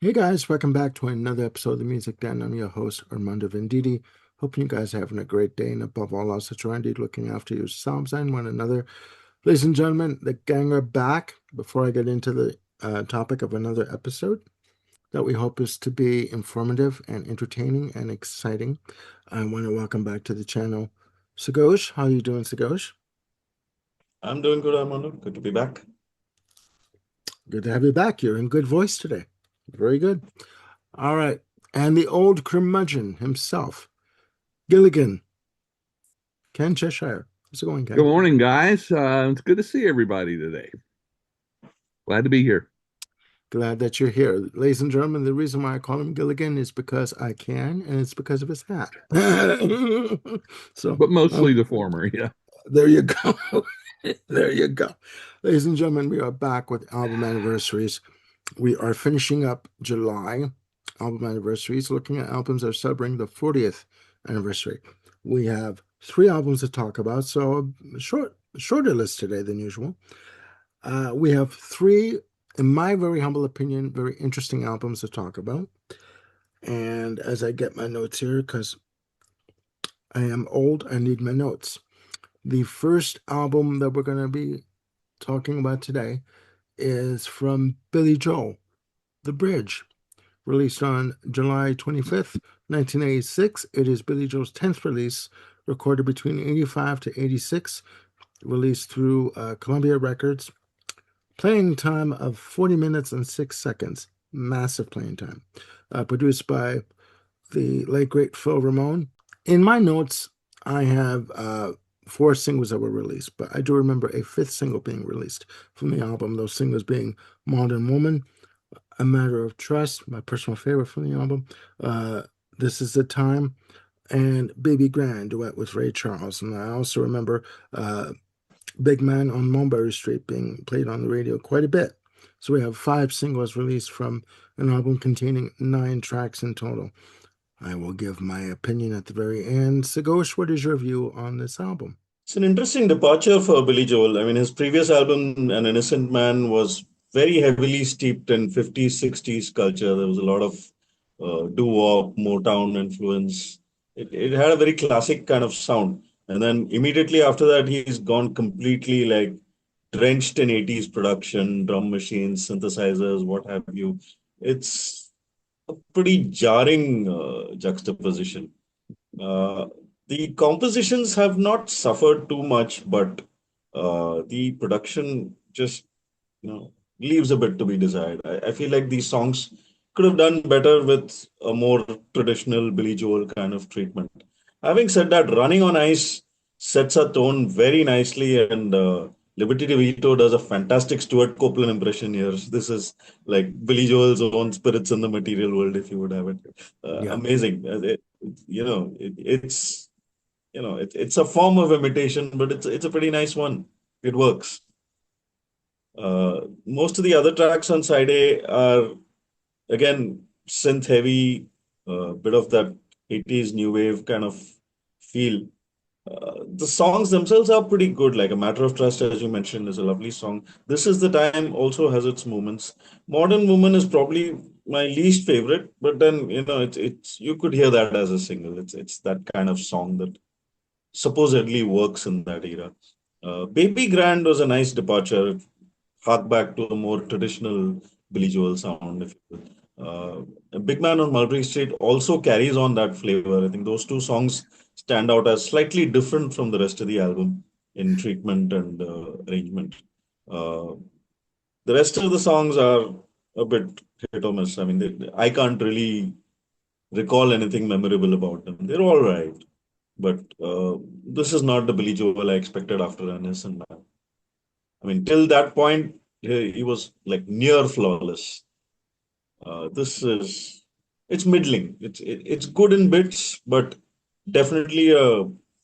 Hey guys, welcome back to another episode of the Music Den. I'm your host, Armando Venditti. Hoping you guys are having a great day, and above all else, that you're indeed looking after yourselves and one another. Ladies and gentlemen, the gang are back. Before I get into the topic of another episode that we hope is to be informative and entertaining and exciting, I want to welcome back to the channel Sagosh. How are you doing, Sagosh? I'm doing good, Armando. Good to be back. Good to have you back. You're in good voice today. Very good. All right. And the old curmudgeon himself, Gilligan. Ken Cheshire. How's it going, Good Ken? morning, guys. It's good to see everybody today. Glad to be here. Glad that you're here. Ladies and gentlemen, the reason why I call him Gilligan is because I can, and it's because of his hat. So But mostly um, the former, yeah. there you go. There you go. Ladies and gentlemen, we are back with album anniversaries. We are finishing up July album anniversaries, looking at albums that are celebrating the 40th anniversary. We have three albums to talk about, so a shorter list today than usual. We have three, in my very humble opinion, very interesting albums to talk about. And as I get my notes here, because I am old, I need my notes. The first album that we're going to be talking about today is from Billy Joel, The Bridge, released on July 25th, 1986. It is Billy Joel's 10th release, recorded between 85 to 86, released through Columbia Records. Playing time of 40 minutes and 6 seconds. Massive playing time. Produced by the late great Phil Ramone. In my notes, I have four singles that were released, but I do remember a fifth single being released from the album. Those singles being Modern Woman, A Matter of Trust, my personal favorite from the album, uh, This Is the Time, and Baby Grand, duet with Ray Charles. And I also remember Big Man on Mulberry Street being played on the radio quite a bit. So we have five singles released from an album containing nine tracks in total. I will give my opinion at the very end. Sagosh, what is your view on this album? It's an interesting departure for Billy Joel. I mean, his previous album, An Innocent Man, was very heavily steeped in 50s, 60s culture. There was a lot of doo-wop, Motown influence. It had a very classic kind of sound. And then immediately after that, he's gone completely like drenched in 80s production, drum machines, synthesizers, what have you. It's a pretty jarring juxtaposition. Uh, the compositions have not suffered too much, but the production just leaves a bit to be desired. I feel like these songs could have done better with a more traditional Billy Joel kind of treatment. Having said that, Running on Ice sets a tone very nicely, and Liberty DeVito does a fantastic Stuart Copeland impression here. This is like Billy Joel's own spirits in the material world, if you would have it. Yeah. Amazing. It's it's a form of imitation, but it's a pretty nice one. It works. Most of the other tracks on side A are again synth heavy, bit of that 80s new wave kind of feel. The songs themselves are pretty good. Like A Matter of Trust, as you mentioned, is a lovely song. This Is the Time also has its moments. Modern Woman is probably my least favorite, but then it's you could hear that as a single. It's that kind of song that supposedly works in that era. Baby Grand was a nice departure, hark back to a more traditional Billy Joel sound. If you will. Big Man on Mulberry Street also carries on that flavor. I think those two songs stand out as slightly different from the rest of the album in treatment and arrangement. Uh, the rest of the songs are a bit hit or miss. I mean, I can't really recall anything memorable about them. They're all right, but this is not the Billy Joel I expected after Innocent Man. I mean, till that point, he was like near flawless. This is it's middling. It's good in bits, but definitely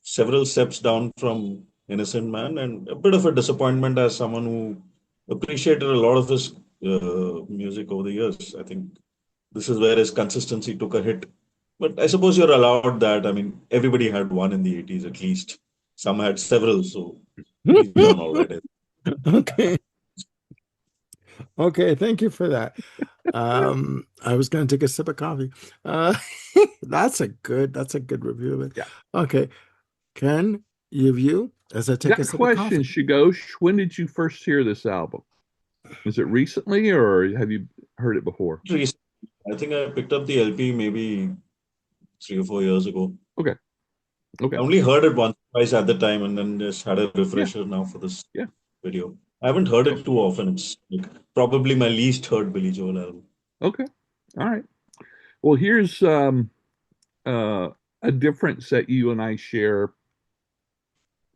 several steps down from Innocent Man, and a bit of a disappointment as someone who appreciated a lot of his music over the years. I think this is where his consistency took a hit. But I suppose you're allowed that. I mean, everybody had one in the 80s at least. Some had several, so he's done all right. Okay. Okay, thank you for that. I was going to take a sip of coffee. Uh, that's a good review of it. Yeah. Okay, Ken, you as I take a Got a sip of question, coffee. Shigosh. When did you first hear this album? Is it recently or have you heard it before? Recently, I think I picked up the LP maybe 3 or 4 years ago. Okay. I Okay. only heard it once, twice at the time, and then just had a Yeah. refresher now for this Yeah. video. I haven't heard Oh, it too often. It's like probably my least heard Billy Joel album. okay. All right. Well, here's uh, a difference that you and I share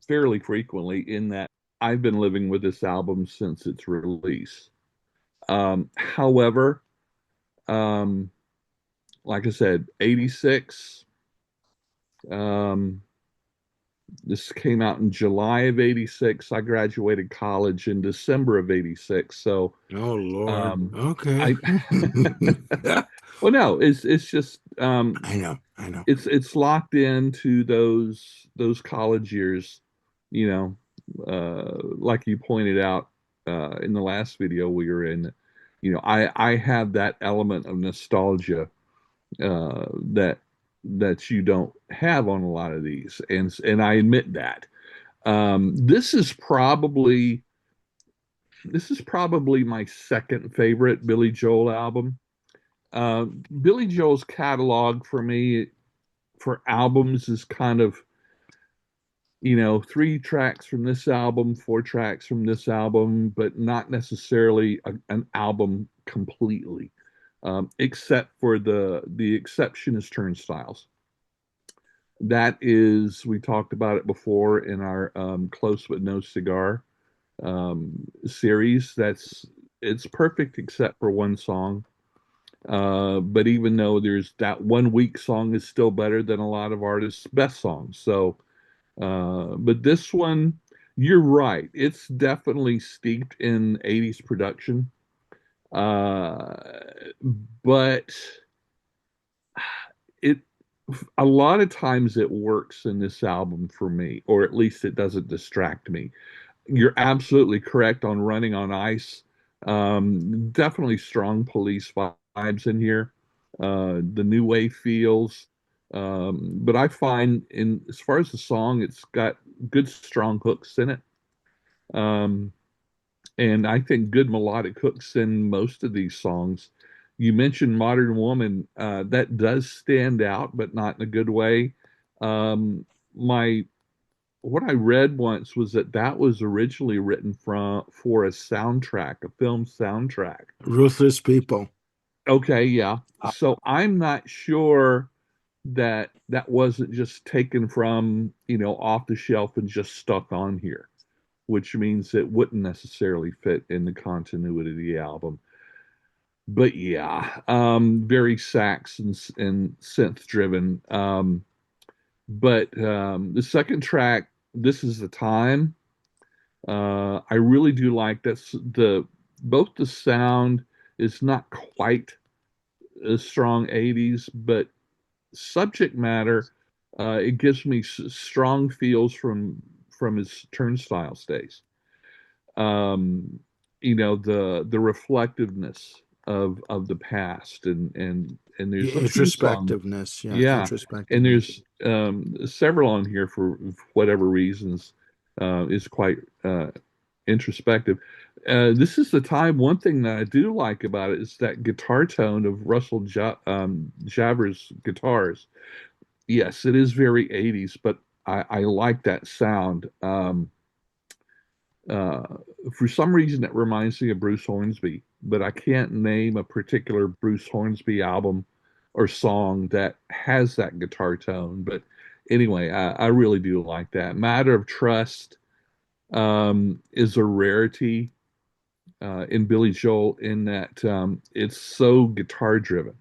fairly frequently in that I've been living with this album since its release. However, um, like I said, 86. Um, this came out in July of 86. I graduated college in December of 86. So, Oh Lord. um, Okay. I, well, no, it's just, I know. I know. it's locked into those college years, you know, like you pointed out, in the last video we were in, I have that element of nostalgia, that you don't have on a lot of these, and I admit that. This is probably my second favorite Billy Joel album. Billy Joel's catalog for me for albums is kind of, 3 tracks from this album, 4 tracks from this album, but not necessarily an album completely. Except for the exception is Turnstiles. That is, we talked about it before in our Close But No Cigar series. It's perfect except for one song. But even though there's that one weak song is still better than a lot of artists' best songs. So, but this one, you're right. It's definitely steeped in 80s production. Uh, but it a lot of times it works in this album for me, or at least it doesn't distract me. You're absolutely correct on Running on Ice. Definitely strong police vibes in here. The new wave feels. But I find, in as far as the song, it's got good strong hooks in it. Um, and I think good melodic hooks in most of these songs. You mentioned Modern Woman, that does stand out, but not in a good way. My What I read once was that was originally written for a soundtrack, a film soundtrack. Ruthless people. Okay, yeah. So I'm not sure that wasn't just taken from, off the shelf and just stuck on here, which means it wouldn't necessarily fit in the continuity of the album. But yeah, very sax and synth driven. But the second track, This Is the Time, I really do like that's the both the sound is not quite a strong 80s, but subject matter, it gives me strong feels from his Turnstile days. Um, the reflectiveness of the past, and The there's a few songs, introspectiveness. Yeah, yeah, and introspectiveness. there's several on here for whatever reasons, is quite introspective. This is the time. One thing that I do like about it is that guitar tone of Javer's guitars. Yes, it is very 80s, but I like that sound. Uh, for some reason, it reminds me of Bruce Hornsby, but I can't name a particular Bruce Hornsby album or song that has that guitar tone. But anyway, I really do like that. Matter of Trust is a rarity in Billy Joel in that it's so guitar driven.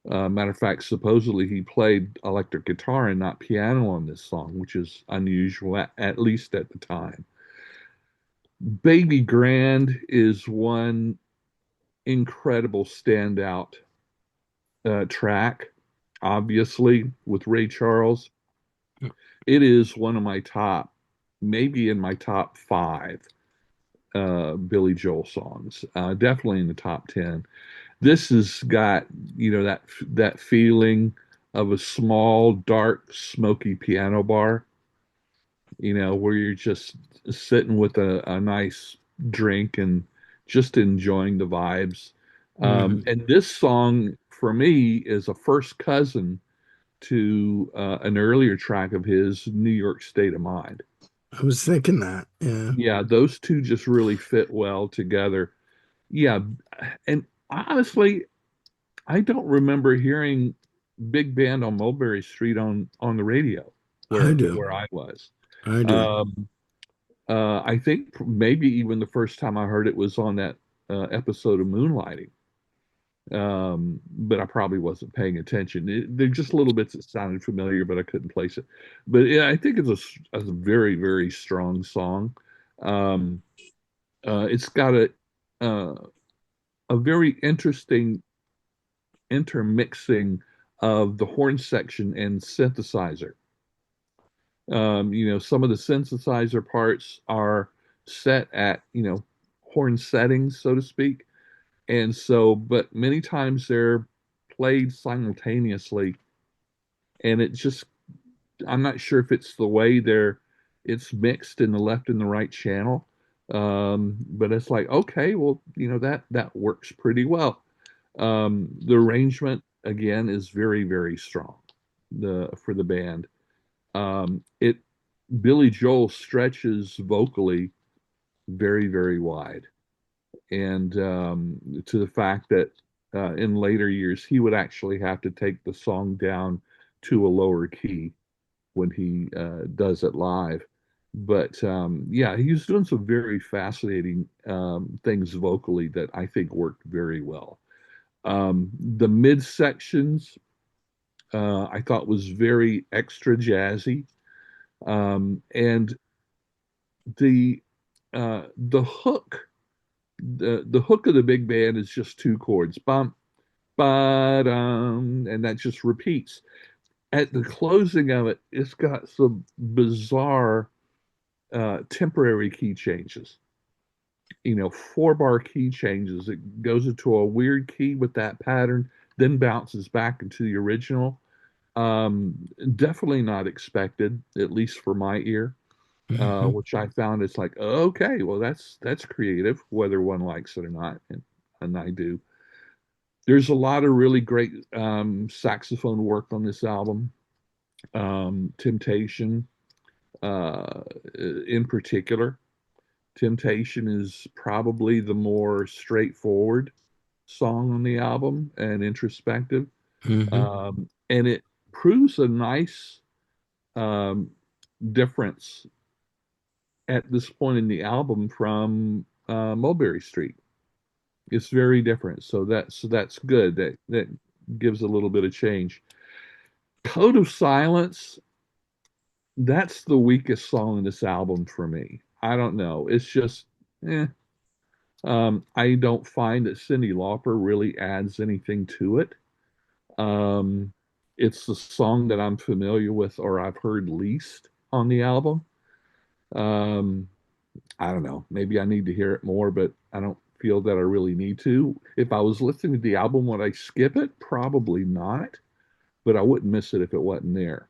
Matter of fact, supposedly he played electric guitar and not piano on this song, which is unusual, at least at the time. Baby Grand is one incredible standout track, obviously, with Ray Charles. It is one of my top, maybe in my top 5 Billy Joel songs. Definitely in the top 10. This has got, that feeling of a small, dark, smoky piano bar, where you're just sitting with a nice drink and just enjoying the vibes. Hmm. And this song, for me, is a first cousin to an earlier track of his, New York State of Mind. I was thinking that. Yeah, Yeah, those two just really fit well together. Yeah, and honestly, I don't remember hearing Big Band on Mulberry Street on the radio I do. where I was. I do. Um, I think maybe even the first time I heard it was on that episode of Moonlighting. But I probably wasn't paying attention. There are just little bits that sounded familiar, but I couldn't place it. But yeah, I think a very, very strong song. Um, it's got uh, a very interesting intermixing of the horn section and synthesizer. Some of the synthesizer parts are set at, horn settings, so to speak. And so, but many times they're played simultaneously. And it just, I'm not sure if it's the way it's mixed in the left and the right channel. But it's like, okay, well, that works pretty well. The arrangement again is very, very strong for the band. It Billy Joel stretches vocally very, very wide, and to the fact that in later years he would actually have to take the song down to a lower key when he does it live. But yeah, he's doing some very fascinating things vocally that I think worked very well. The mid sections I thought was very extra jazzy, and the hook, the hook of the big band is just two chords, bump, ba dum, and that just repeats. At the closing of it, it's got some bizarre temporary key changes. 4-bar key changes. It goes into a weird key with that pattern, then bounces back into the original. Um, Definitely not expected, at least for my ear, Hmm. which I found it's like, okay, well, that's creative, whether one likes it or not, and I do. There's a lot of really great saxophone work on this album. Temptation, uh, in particular. Temptation is probably the more straightforward song on the album and introspective. Hmm. And it proves a nice um, difference at this point in the album from Mulberry Street. It's very different, so that's good. That gives a little bit of change. Code of Silence, that's the weakest song in this album for me. I don't know. It's just, eh. I don't find that Cyndi Lauper really adds anything to it. Um, it's the song that I'm familiar with or I've heard least on the album. Um, I don't know. Maybe I need to hear it more, but I don't feel that I really need to. If I was listening to the album, would I skip it? Probably not, but I wouldn't miss it if it wasn't there.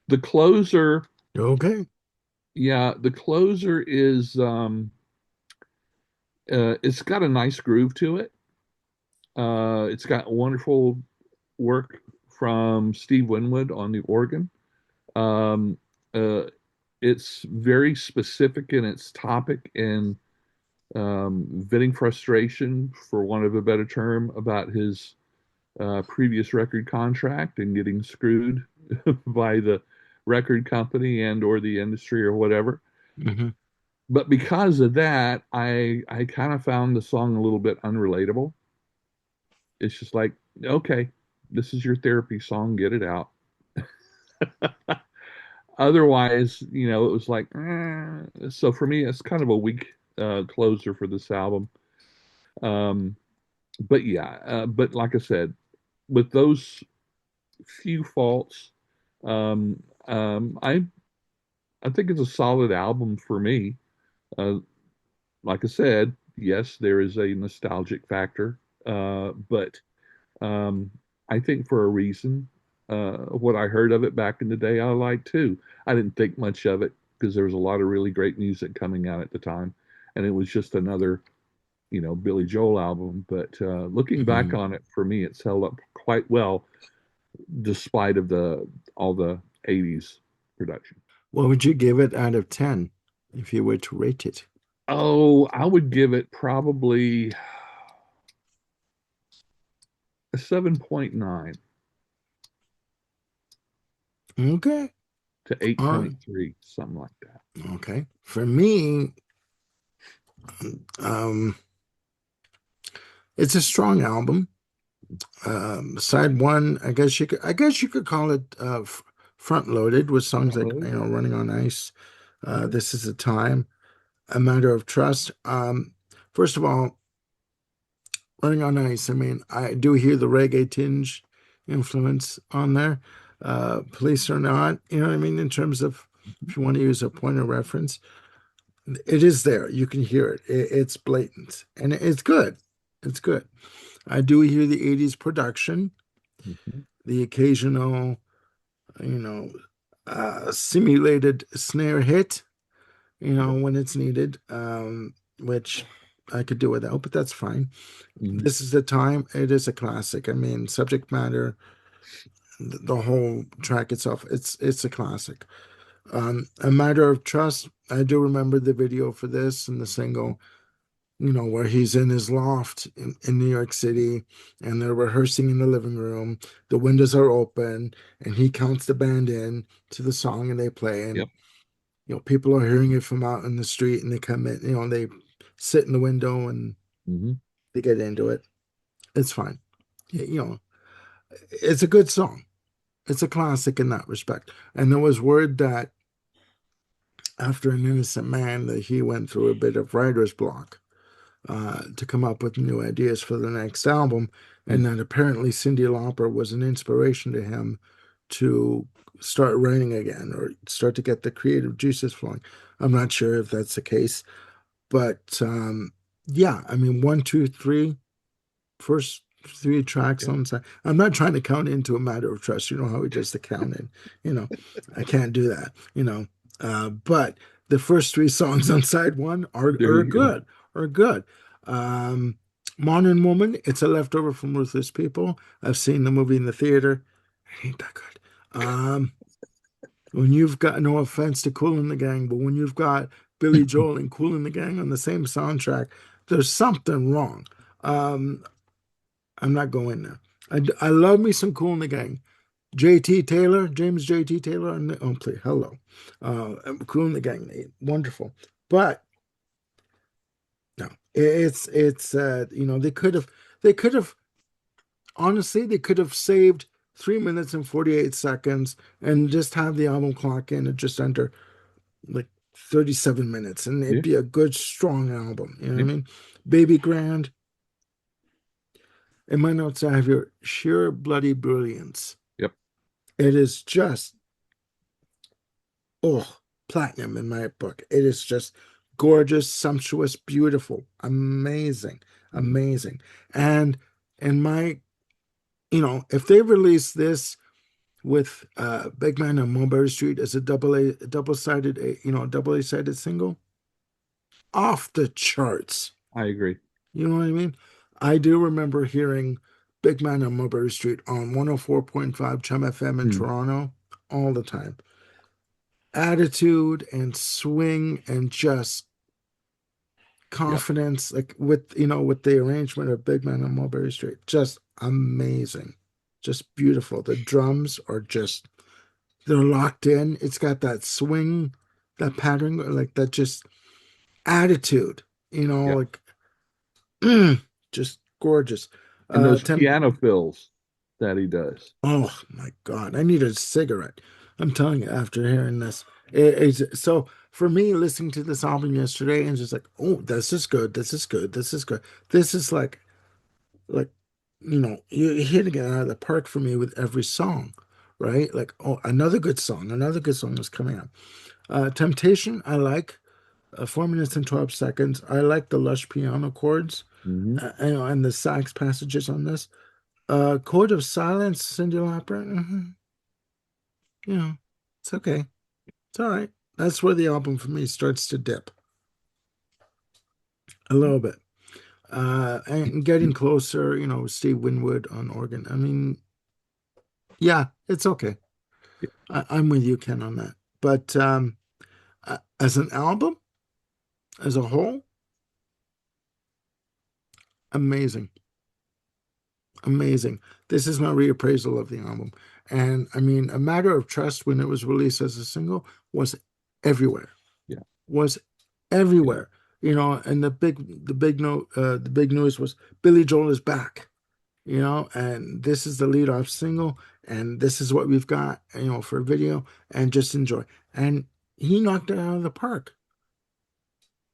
The closer, Okay. yeah, the closer is it's got a nice groove to it. It's got wonderful work from Steve Winwood on the organ. Um, uh, it's very specific in its topic and venting frustration, for want of a better term, about his previous record contract and getting screwed by the record company and or the industry or whatever. Hmm. But because of that, I kind of found the song a little bit unrelatable. It's just like, okay, this is your therapy song, get it out. Otherwise, it was like, so for me, it's kind of a weak closer for this album. Um, but yeah, but like I said, with those few faults, um, I think it's a solid album for me. Uh, like I said, yes, there is a nostalgic factor, but um, I think for a reason. What I heard of it back in the day, I liked too. I didn't think much of it because there was a lot of really great music coming out at the time, and it was just another, Billy Joel album. But looking back Mhm. on it, for me, it's held up quite well despite of the all the '80s production. What would you give it out of 10 if you were to rate it? Oh, I would give it probably a 7.9 Okay. to All right. 8.3, something like that. Okay. For me, um, it's a strong album. Side one, I guess you could call it front loaded with songs like Running on Ice, Okay. This Is the Time, A Matter of Trust. First of all, Running on Ice. I mean, I do hear the reggae tinge influence on there. Police or Not, you know what I mean? In terms of if you want to use a point of reference, it is there. You can hear it. It's blatant and it's good. It's good. I do hear the 80s production, Mhm. the occasional, you know, simulated snare hit, Yep. when it's needed, which I could do without, but that's fine. Mhm. This is the time. It is a classic. I mean, subject matter, the whole track itself, it's a classic. A Matter of Trust. I do remember the video for this and the single, where he's in his loft in New York City and they're rehearsing in the living room. The windows are open and he counts the band in to the song and they play. And, Yep. people are hearing it from out in the street and they come in, they sit in the window and Mhm. they get into it. It's fine. It's a good song. It's a classic in that respect. And there was word that after An Innocent Man that he went through a bit of writer's block to come up with new ideas for the next album, Mm. and that apparently Cyndi Lauper was an inspiration to him to start writing again or start to get the creative juices flowing. I'm not sure if that's the case, but yeah, I mean, one, two, three, first three tracks Yep. on side. I'm not trying to count into A Matter of Trust. You know how we just account in. You know, I can't do that. But the first three songs on side one There are you go. good. Are good. Um, Modern Woman. It's a leftover from Ruthless People. I've seen the movie in the theater. It ain't that good. When you've got, no offense to Kool and the Gang, but when you've got Billy Joel and Kool and the Gang on the same soundtrack, there's something wrong. Um, I'm not going there. I love me some Cool in the Gang. JT Taylor, James JT Taylor, play hello. Cool in the Gang, wonderful. But no, it's they could have honestly they could have saved 3 minutes and 48 seconds and just have the album clock in at just under like 37 minutes and it'd Yeah. be a good strong album. You know what I Yep. mean? Baby Grand. In my notes, I have your sheer bloody brilliance. Yep. It is just, oh, platinum in my book. It is just gorgeous, sumptuous, beautiful, amazing, Mhm. amazing. And in my, if they release this with Big Man on Mulberry Street as a double A-sided single, off the charts. I agree. You know what I mean? I do remember hearing Big Man on Mulberry Street on 104.5 Chum FM in Mm. Toronto all the time. Attitude and swing and just Yep. confidence, like with the arrangement of Big Man on Mulberry Street, just amazing, just beautiful. The drums are just they're locked in. It's got that swing, that pattern, like that just attitude, Yep. like just gorgeous. And those Temp piano fills that he does. Oh my God, I need a cigarette. I'm telling you, after hearing this, so for me, listening to this album yesterday and just like, oh, this is good, this is good, this is good. This is like, you hitting it out of the park for me with every song, right? Like, oh, another good song is coming up. Temptation, I like. 4 minutes and 12 seconds. I like the lush piano chords, Hmm. and the sax passages on this. Chord of Silence, Cyndi Lauper. You know, it's okay. It's all right. That's where the album for me starts to dip a little bit. And getting closer, Steve Winwood on organ. I mean, yeah, it's okay. I'm with you, Ken, on that. But as an album, as a whole, amazing. Amazing. This is my reappraisal of the album. And I mean, A Matter of Trust, when it was released as a single, was everywhere. Yeah, Was yeah, everywhere. And the big news was Billy Joel is back, and this is the lead off single, and this is what we've got, for a video, and just enjoy. And he knocked it out of the park.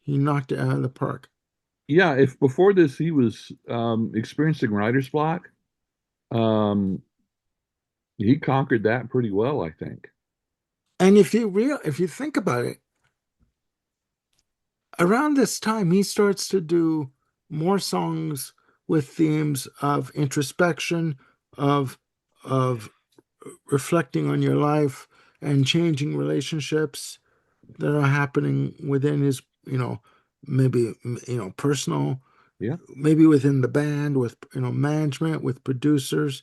He knocked it out of the park. yeah. If before this he was experiencing writer's block, um, he conquered that pretty well, I think. And if you think about it, around this time he starts to do more songs with themes of introspection, of of reflecting on your life and changing relationships that are happening within his, maybe, personal, Yeah, maybe within the band, with, management, with producers,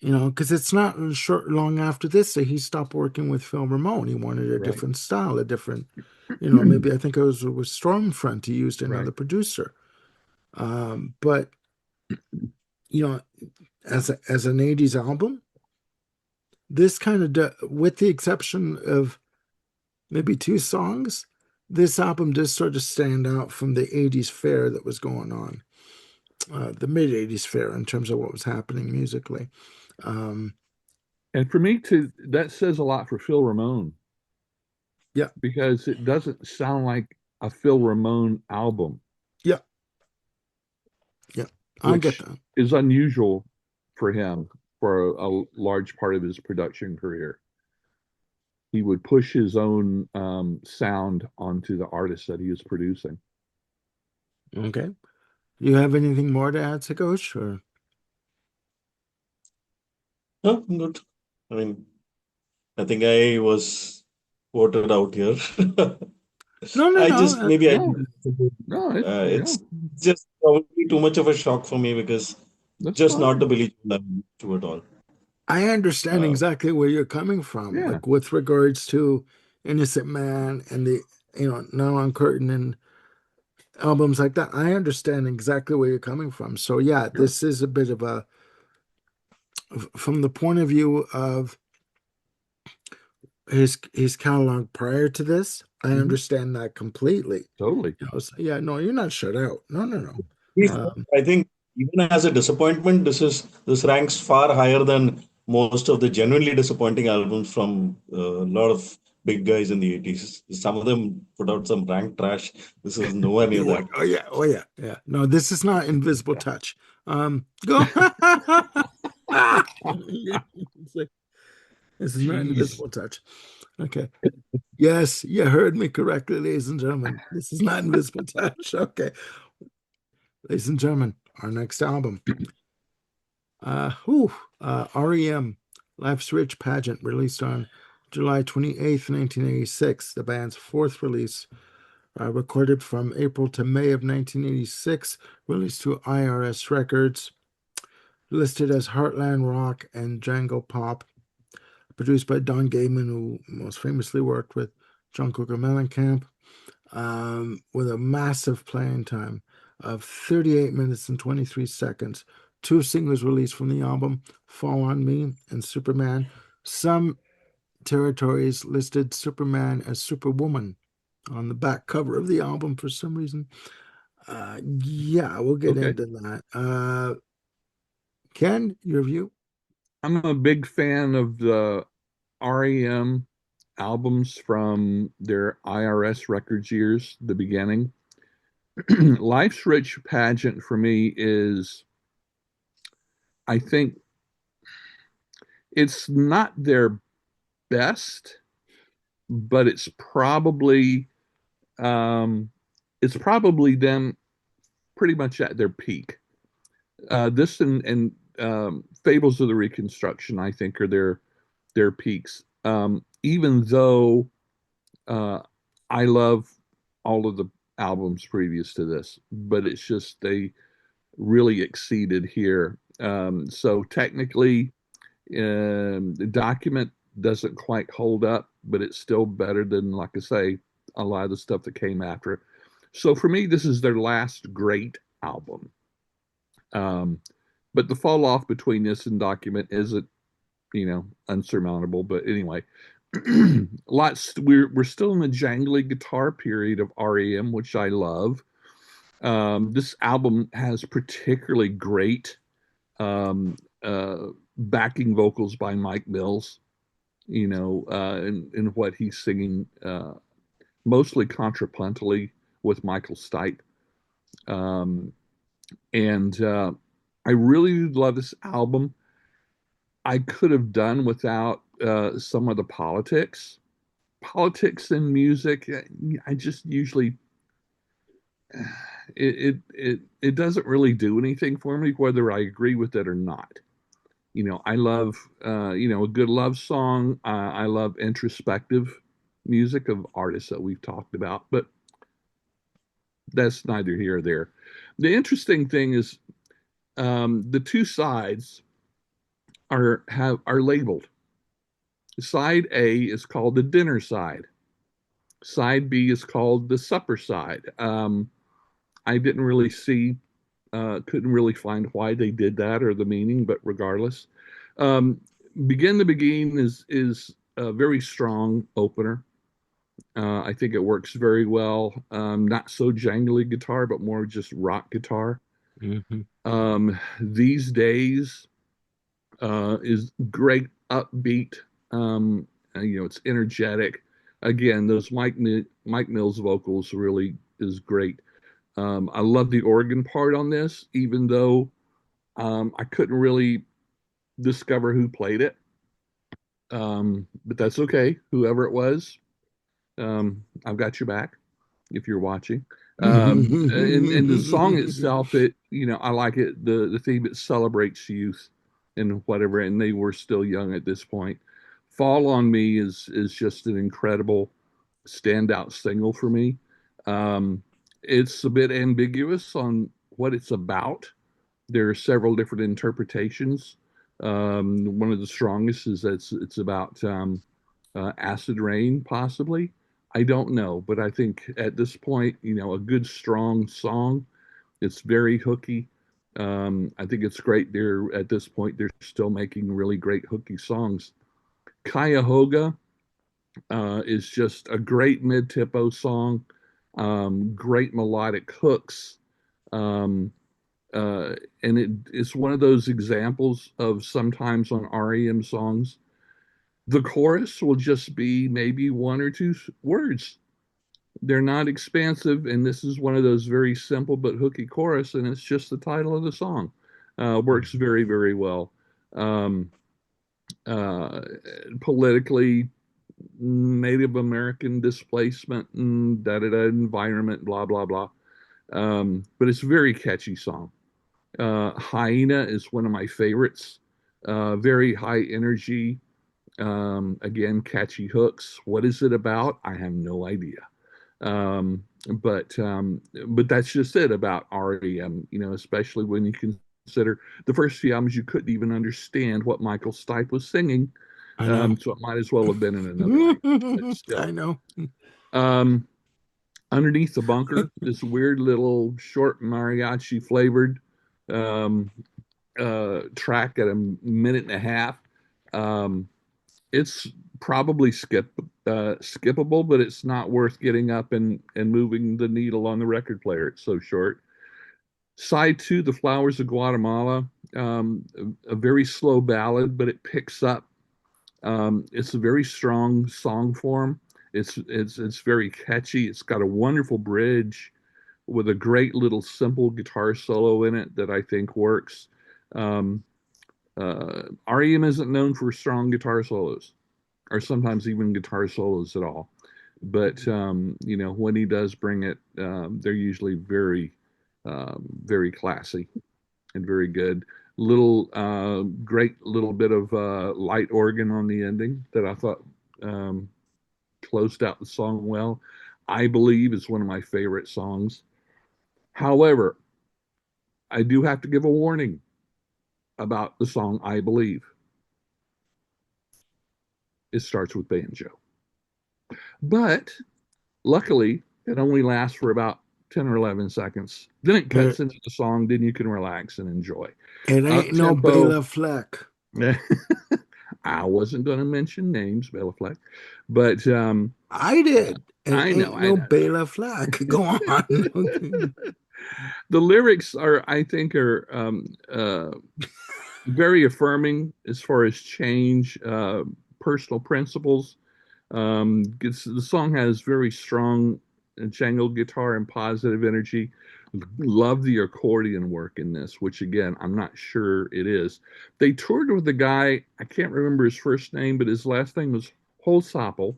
because it's not long after this that he stopped working with Phil Ramone. He wanted a right, different style, a different, maybe I think it was with Stormfront, he used right. another producer. But, you know, as an 80s album, this kind of, with the exception of maybe two songs, this album does sort of stand out from the 80s fair that was going on, the mid 80s fair in terms of what was happening musically. Um, And for me to that says a lot for Phil Ramone yeah, because it doesn't sound like a Phil Ramone album, yeah, yeah. I get which that. is unusual for him for a large part of his production career. He would push his own sound onto the artists that he was producing. Okay. You have anything more to add, Sakosh? Or No, I'm good. I mean, I think I was voted out here. no, no, I no, just maybe I No, no, it's just probably too much of a shock for me because that's just not the fine. Billy Joel I'm used to at all. I understand Uh, exactly where you're coming from, Yeah, like with regards to Innocent Man and the, Now on Curtain and albums like that. I understand exactly where you're coming from. So yeah, sure. this is a bit of a, from the point of view of his catalog prior to this, I Hmm. understand that completely. Totally. So, yeah, no, you're not shut out. No, no, no. Um, I think even as a disappointment, this ranks far higher than most of the genuinely disappointing albums from a lot of big guys in the 80s. Some of them put out some rank trash. This is nowhere near that. oh yeah, oh yeah, yeah. No, this is not Invisible Touch. Go. It's like, this is not Jeez. Invisible Touch. Okay. Yes, you heard me correctly, ladies and gentlemen. This is not Invisible Touch. Okay. Ladies and gentlemen, our next album. REM, Life's Rich Pageant, released on July 28th, 1986. The band's fourth release, recorded from April to May of 1986, released to IRS Records, listed as Heartland Rock and Jangle Pop, produced by Don Gayman, who most famously worked with John Cougar Mellencamp, with a massive playing time of 38 minutes and 23 seconds. Two singles released from the album, Fall on Me and Superman. Some territories listed Superman as Superwoman on the back cover of the album for some reason. Yeah, we'll get Okay. into that. Ken, your view? I'm a big fan of the REM albums from their IRS Records years, the beginning. Life's Rich Pageant for me is, I think, it's not their best, but um, it's probably them pretty much at their peak. This and Fables of the Reconstruction, I think, are their peaks. Even though uh, I love all of the albums previous to this, but it's just they really exceeded here. So technically, the document doesn't quite hold up, but it's still better than, like I say, a lot of the stuff that came after it. So for me, this is their last great album. Um, but the fall off between this and document isn't, unsurmountable. But anyway, lots we're still in the jangly guitar period of REM, which I love. This album has particularly great um, backing vocals by Mike Mills, in what he's singing, mostly contrapuntally with Michael Stipe. Um, and I really love this album. I could have done without some of the politics. Politics and music, I just usually it doesn't really do anything for me, whether I agree with it or not. I love a good love song. I love introspective music of artists that we've talked about, but that's neither here or there. The interesting thing is the two sides are labeled. Side A is called the dinner side. Side B is called the supper side. I didn't really see, couldn't really find why they did that or the meaning, but regardless, um, Begin the Begin is a very strong opener. I think it works very well. Not so jangly guitar, but more just rock guitar. Mm-hmm. These Days is great, upbeat. It's energetic. Again, those Mike Mills vocals really is great. I love the organ part on this, even though I couldn't really discover who played it. But that's okay. Whoever it was, I've got your back if you're watching. And the song itself, I like it. The theme, it celebrates youth and whatever, and they were still young at this point. Fall on Me is just an incredible standout single for me. It's a bit ambiguous on what it's about. There are several different interpretations. One of the strongest is that it's about acid rain, possibly. I don't know, but I think at this point, a good strong song. It's very hooky. I think it's great. They're at this point, they're still making really great hooky songs. Cuyahoga is just a great mid-tempo song. Great melodic hooks. Um, and it's one of those examples of sometimes on REM songs, the chorus will just be maybe one or two words. They're not expansive, and this is one of those very simple but hooky chorus, and it's just the title of the song. Works very, very well. Um, uh, Politically, Native American displacement, and da da da, environment, blah blah blah. But it's a very catchy song. Hyena is one of my favorites. Very high energy. Again, catchy hooks. What is it about? I have no idea. Um, but that's just it about REM. Especially when you consider the first few albums, you couldn't even understand what Michael Stipe was singing. I know. So it might as well have been in another language. But I still, know. um, Underneath the Bunker, this weird little short mariachi flavored um, track at a minute and a half. Um, it's probably skippable, but it's not worth getting up and moving the needle on the record player. It's so short. Side two, The Flowers of Guatemala, a very slow ballad, but it picks up. It's a very strong song form. It's very catchy. It's got a wonderful bridge with a great little simple guitar solo in it that I think works. REM isn't known for strong guitar solos. or sometimes even guitar solos at all. But when he does bring it, they're usually very classy and very good. Little great little bit of light organ on the ending that I thought um, closed out the song well. I believe is one of my favorite songs. However, I do have to give a warning about the song I Believe. It starts with banjo. But luckily, it only lasts for about 10 or 11 seconds. Then it It, cuts into the song, then you can relax and enjoy. it Up ain't no tempo. Bela Fleck. I wasn't going to mention names, Bela Fleck, but I did. It I know, ain't I no know. Bela Fleck. Go on. Okay. The lyrics are, I think, are very affirming as far as change, personal principles. The song has very strong jangled guitar and positive energy. Love the accordion work in this, which again, I'm not sure it is. They toured with a guy, I can't remember his first name, but his last name was Holsapple,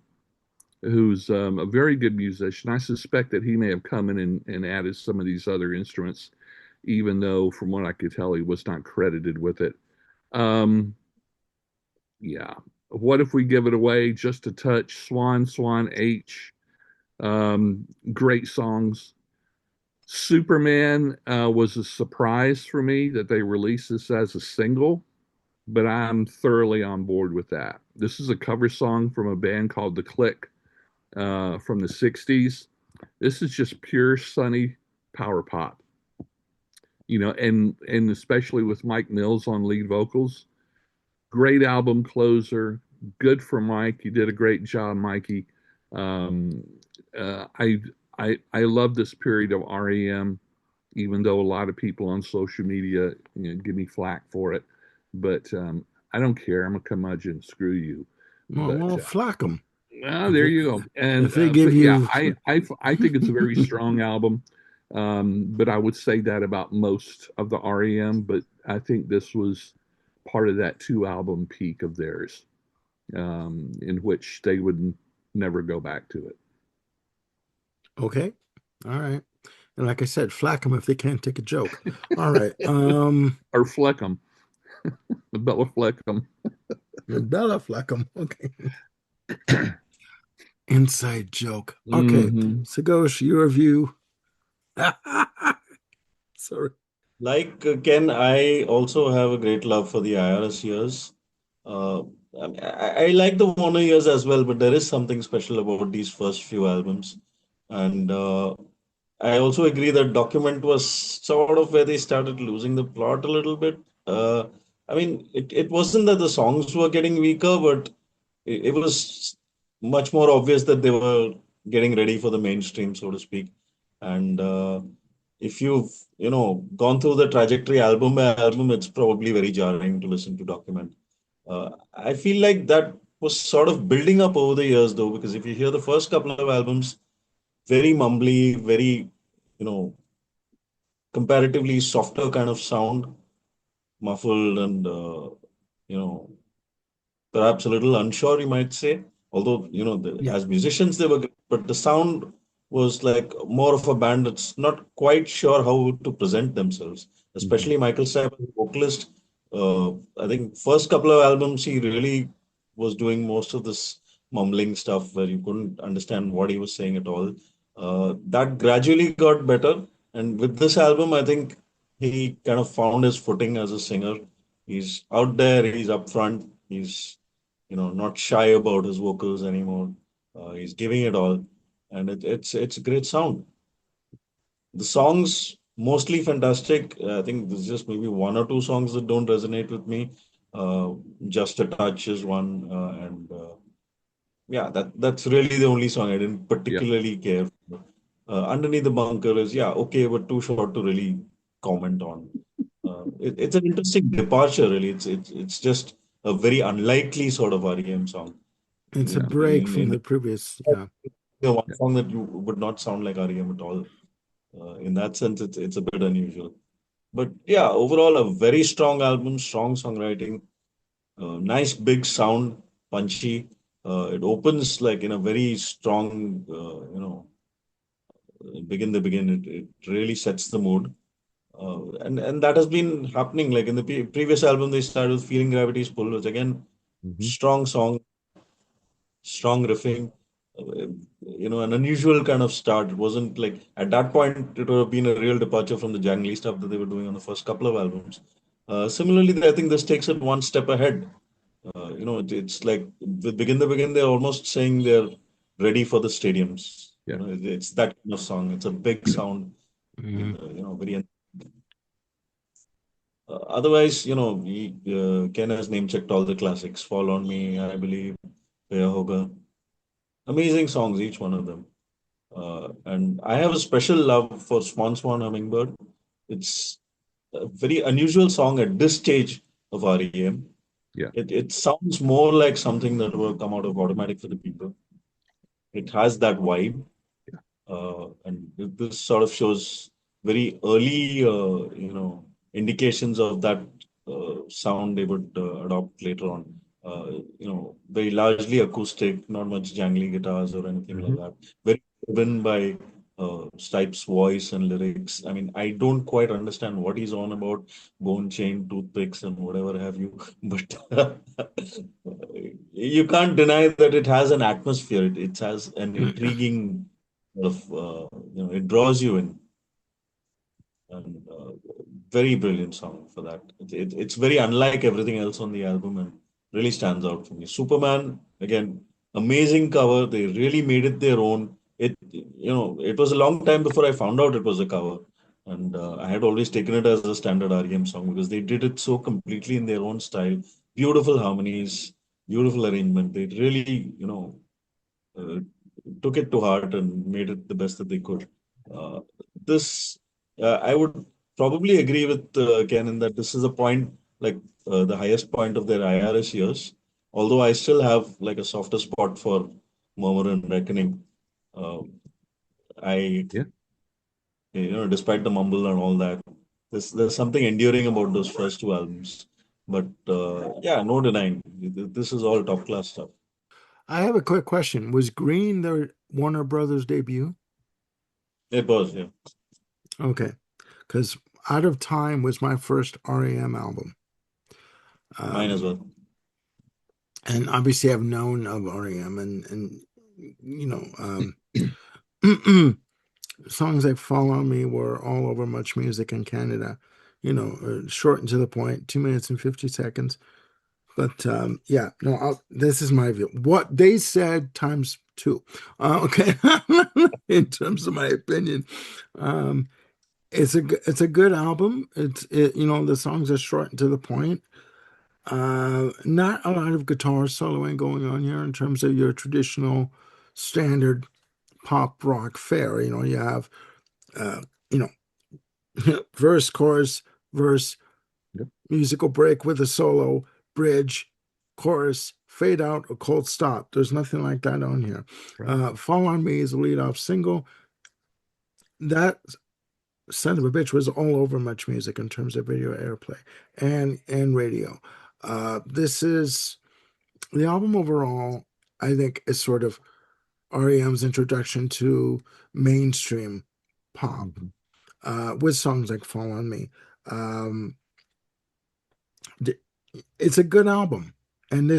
who's a very good musician. I suspect that he may have come in and added some of these other instruments, even though, from what I could tell, he was not credited with it. Um, yeah. What if we give it away just a touch? Swan, Swan H. Great songs. Superman was a surprise for me that they released this as a single, but I'm thoroughly on board with that. This is a cover song from a band called The Click from the 60s. This is just pure sunny power pop, and especially with Mike Mills on lead vocals. Great album closer. Good for Mike. You did a great job, Mikey. Um, I love this period of REM, even though a lot of people on social media give me flack for it. But I don't care. I'm a curmudgeon. Screw you. But Well, Flack them. there you go. And If they give but yeah, you, I think it's a very strong album. But I would say that about most of the REM. But I think this was part of that two album peak of theirs, in which they would never go back to it. okay, all right. And like I said, flack them if they can't take a joke. All right. Or Fleck 'em, the Bella Fleck 'em. Bella Flack them. Okay. Inside joke. Okay. Hmm. Sagosh, your review. Sorry. Like Ken, I also have a great love for the IRS years. Uh, I like the Warner years as well, but there is something special about these first few albums. And I also agree that Document was sort of where they started losing the plot a little bit. I mean, it wasn't that the songs were getting weaker, but it was much more obvious that they were getting ready for the mainstream, so to speak. And if you've, gone through the trajectory album by album, it's probably very jarring to listen to Document. I feel like that was sort of building up over the years, though, because if you hear the first couple of albums, very mumbly, very, you know, comparatively softer kind of sound, muffled and, you know, perhaps a little unsure, you might say. Although, Yeah. as musicians, they were good, but the sound was like more of a band that's not quite sure how to present themselves, Mhm. especially Michael Stipe as a vocalist. I think first couple of albums, he really was doing most of this mumbling stuff where you couldn't understand what he was saying at all. That gradually got better. And with this album, I think he kind of found his footing as a singer. He's out there, he's up front, he's not shy about his vocals anymore. He's giving it all, and it's a great sound. The songs mostly fantastic. I think there's just maybe one or two songs that don't resonate with me. Uh, just a touch is one, and yeah, that's really the only song I didn't Yeah, particularly care for. Underneath the bunker is yeah okay, but too short to really comment on. It's an interesting departure, really. It's just a very unlikely sort of REM song. It's a Yeah, break from the previous. Yeah. one yeah, song that you would not sound like REM at all. In that sense, it's a bit unusual. But yeah, overall, a very strong album, strong songwriting, nice big sound, punchy. It opens like in a very strong, begin the begin. It really sets the mood. And that has been happening. Like in the previous album, they started with Feeling Gravity's Pull, which again, Hmm. strong song, strong riffing, an unusual kind of start. It wasn't like at that point, it would have been a real departure from the jangly stuff that they were doing on the first couple of albums. Similarly, I think this takes it one step ahead. It's like with Begin the Begin, they're almost saying they're ready for the stadiums. Yeah. It's that kind of song. It's a big sound, Mhm. very. Otherwise, Ken has name checked all the classics. Fall on Me, I believe, Hoga. Amazing songs, each one of them. And I have a special love for Swan Swan Hummingbird. It's a very unusual song at this stage of REM. Yeah. It sounds more like something that will come out of Automatic for the People. It has that vibe. Yeah. And this sort of shows very early, indications of that sound they would adopt later on. Very largely acoustic, not much jangly guitars or anything like Hmm. that. Very driven by Stipe's voice and lyrics. I mean, I don't quite understand what he's on about, bone chain, toothpicks, and whatever have you, but you can't deny that it has an atmosphere. It has an intriguing of it draws you in, and very brilliant song for that. It's very unlike everything else on the album and really stands out for me. Superman, again, amazing cover. They really made it their own. It was a long time before I found out it was a cover, and I had always taken it as a standard REM song because they did it so completely in their own style. Beautiful harmonies, beautiful arrangement. They really, uh, took it to heart and made it the best that they could. Uh, this, I would probably agree with Ken in that this is a point, like the highest point of their IRS years. Although I still have like a softer spot for Murmur and Reckoning. Uh, I, Yeah. despite the mumble and all that, there's something enduring about those first two albums. But yeah, no denying, this is all top class stuff. I have a quick question. Was Green their Warner Brothers debut? It was, yeah, Okay, because Out of Time was my first REM album. mine as Um, well. and obviously I've known of REM and you know, songs like Fall on Me were all over Much Music in Canada, short and to the point, 2 minutes and 50 seconds. But yeah, no, this is my view. What they said times two. Okay, in terms of my opinion, um, it's a good album. The songs are short and to the point. Not a lot of guitar soloing going on here in terms of your traditional standard pop rock fare. You have uh, you know verse, chorus, verse, Yep. musical break with a solo, bridge, chorus, fade out, a cold stop. There's nothing like that on here. Right. Fall on Me is a lead off single. That son of a bitch was all over Much Music in terms of video airplay and radio. This is the album overall, I think, is sort of REM's introduction to mainstream pop Hmm. with songs like Fall on Me. Um, it's a good album. And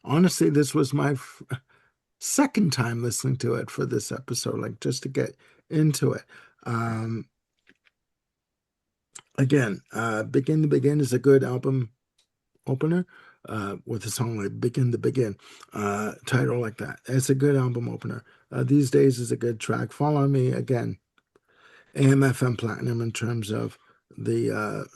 honestly, this was my second time listening to it for this episode, like just to get into it. Um, Again, Begin to Begin is a good album opener with a song like Begin to Begin, title like that. It's a good album opener. These Days is a good track. Fall on Me, again, AM/FM platinum in terms of the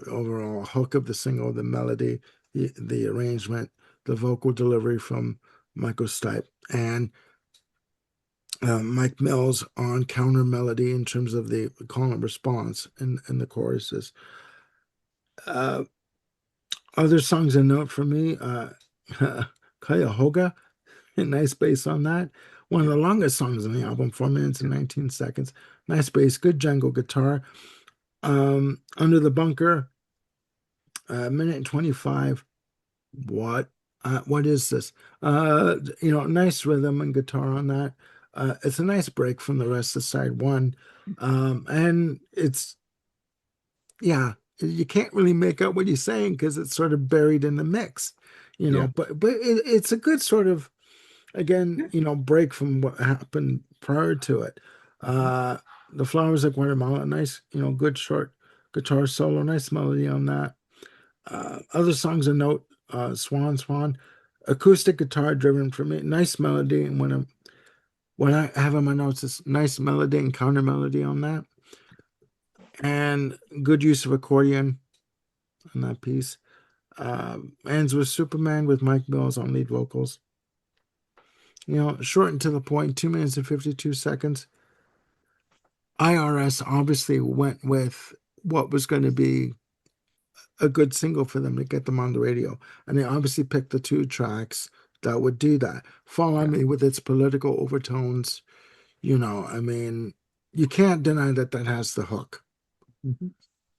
overall hook of the single, the melody, the arrangement, the vocal delivery from Michael Stipe, and Mike Mills on counter melody in terms of the call and response in the choruses. Uh, Other songs a note for me, Cuyahoga, nice bass on that. One of Yeah. the longest songs on the album, 4 minutes and 19 seconds. Nice bass, good jungle guitar. Under the Bunker, minute and 25. What What is this? Nice rhythm and guitar on that. It's a nice break from the rest of side one. And it's, yeah, you can't really make out what he's saying because it's sort of buried in the mix, Yeah. but it's a good sort of, again, Yeah. break from what happened prior to it. Mhm. Uh, the Flowers Like Guatemala, nice, good short guitar solo, nice melody on that. Other songs of note, Swan Swan, acoustic guitar driven for me, nice melody. And when I have in my notes, it's nice melody and counter melody on that, and good use of accordion on that piece. Ends with Superman with Mike Mills on lead vocals. Short and to the point, 2 minutes and 52 seconds. IRS obviously went with what was going to be a good single for them to get them on the radio. And they obviously picked the two tracks that would do that. Fall on Yeah. Me with its political overtones, I mean, you can't deny that that has the hook, Mhm.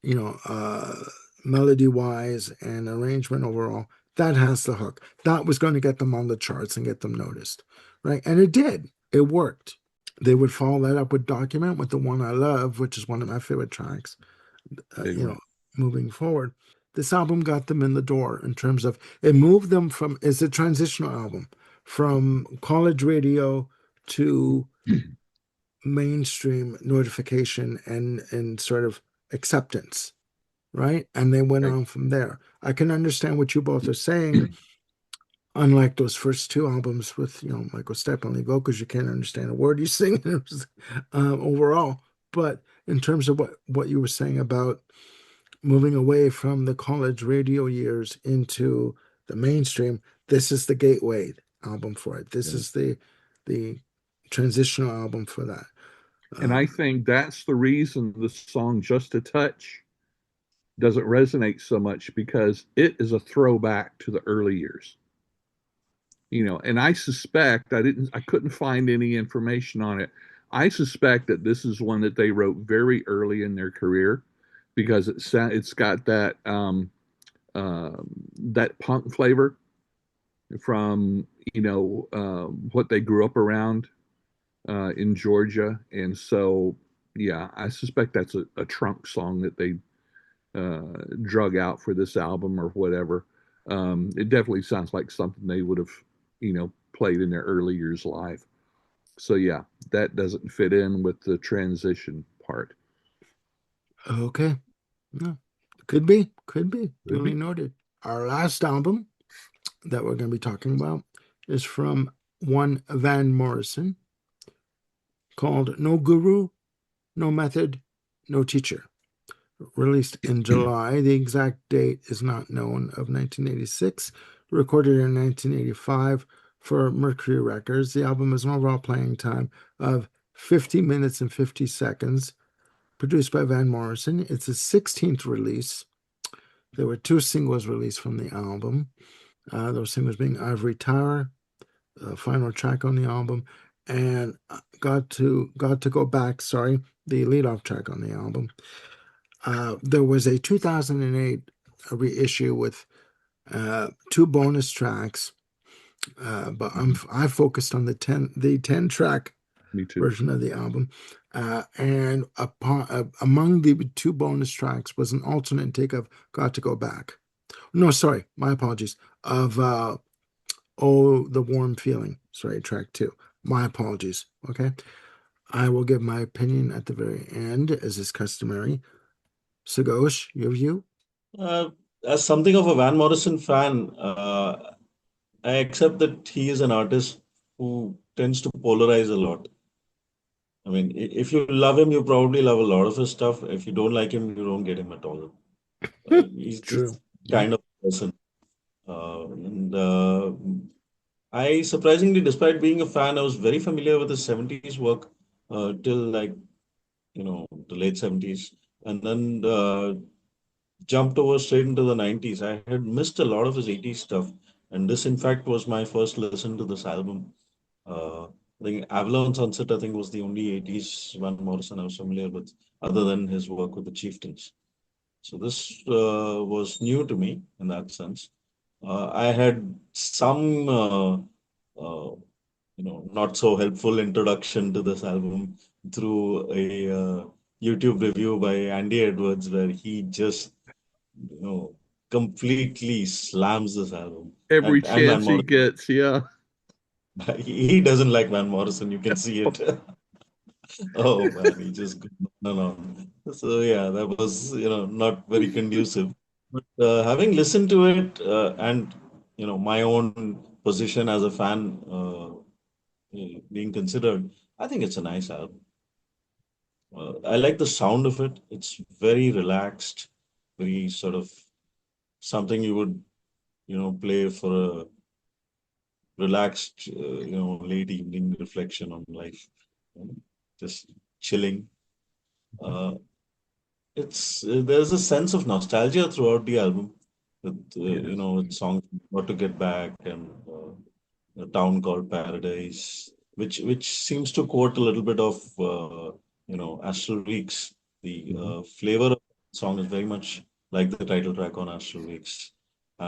you know, uh, melody wise and arrangement overall. That has the hook. That was going to get them on the charts and get them noticed, right? And it did. It worked. They would follow that up with Document with The One I Love, which is one of my favorite tracks, Big one. moving forward. This album got them in the door in terms of it moved them from, it's a transitional album from college radio to mainstream notification and sort of acceptance, right? And they went Right. on from there. I can understand what you both are saying. Unlike those first two albums with Michael Stipe on lead vocals, you can't understand a word he's singing overall. But in terms of what you were saying about moving away from the college radio years into the mainstream, this is the gateway album for it. This Yeah. is the transitional album for that. And I Um, think that's the reason the song Just a Touch doesn't resonate so much because it is a throwback to the early years. And I couldn't find any information on it. I suspect that this is one that they wrote very early in their career because it's got uh, that punk flavor from what they grew up around in Georgia, and so yeah, I suspect that's a trunk song that they drug out for this album or whatever. It definitely sounds like something they would have played in their early years live. So yeah, that doesn't fit in with the transition part. okay. No, could be Could duly be. noted. Our last album that we're going to be talking about is from one Van Morrison called No Guru, No Method, No Teacher. Released in July. The exact date is not known, of 1986. Recorded in 1985 for Mercury Records. The album has an overall playing time of 50 minutes and 50 seconds. Produced by Van Morrison. It's his 16th release. There were two singles released from the album. Those singles being Ivory Tower, the final track on the album, and Got to Go Back, sorry, the lead-off track on the album. There was a 2008 reissue with two bonus tracks, but Mhm. I focused on the 10 track Me too. version of the album, among the two bonus tracks was an alternate take of "Got to Go Back." No, sorry, my apologies. Of "Oh, the Warm Feeling," sorry, track two. My apologies. Okay, I will give my opinion at the very end, as is customary. Sagosh, your view? Uh, as something of a Van Morrison fan, I accept that he is an artist who tends to polarize a lot. I mean, if you love him, you probably love a lot of his stuff. If you don't like him, you don't get him at all. He's True. this Yeah. kind of person. And I surprisingly, despite being a fan, I was very familiar with his 70s work till like, the late 70s. And then jumped over straight into the 90s. I had missed a lot of his 80s stuff. And this, in fact, was my first listen to this album. I think Avalon Sunset, I think, was the only 80s Van Morrison I was familiar with, other than his work with the Chieftains. So this was new to me in that sense. I had some not so helpful introduction to this album through a YouTube review by Andy Edwards, where he just you know completely slams this album, Every and Van chance he Morrison. gets, yeah. He doesn't like Van Morrison. You can see it. Oh man, he just goes on and on. So yeah, that was not very conducive. But having listened to it and my own position as a fan being considered, I think it's a nice album. I like the sound of it. It's very relaxed, very sort of something you would play for a relaxed late evening reflection on life, um, just chilling. Uh, It's there's a sense of nostalgia throughout the album, with Yes. with songs "Got to Get Back" and "A Town Called Paradise," which seems to quote a little bit of Astral Weeks. The Mhm. flavor of the song is very much like the title track on Astral Weeks,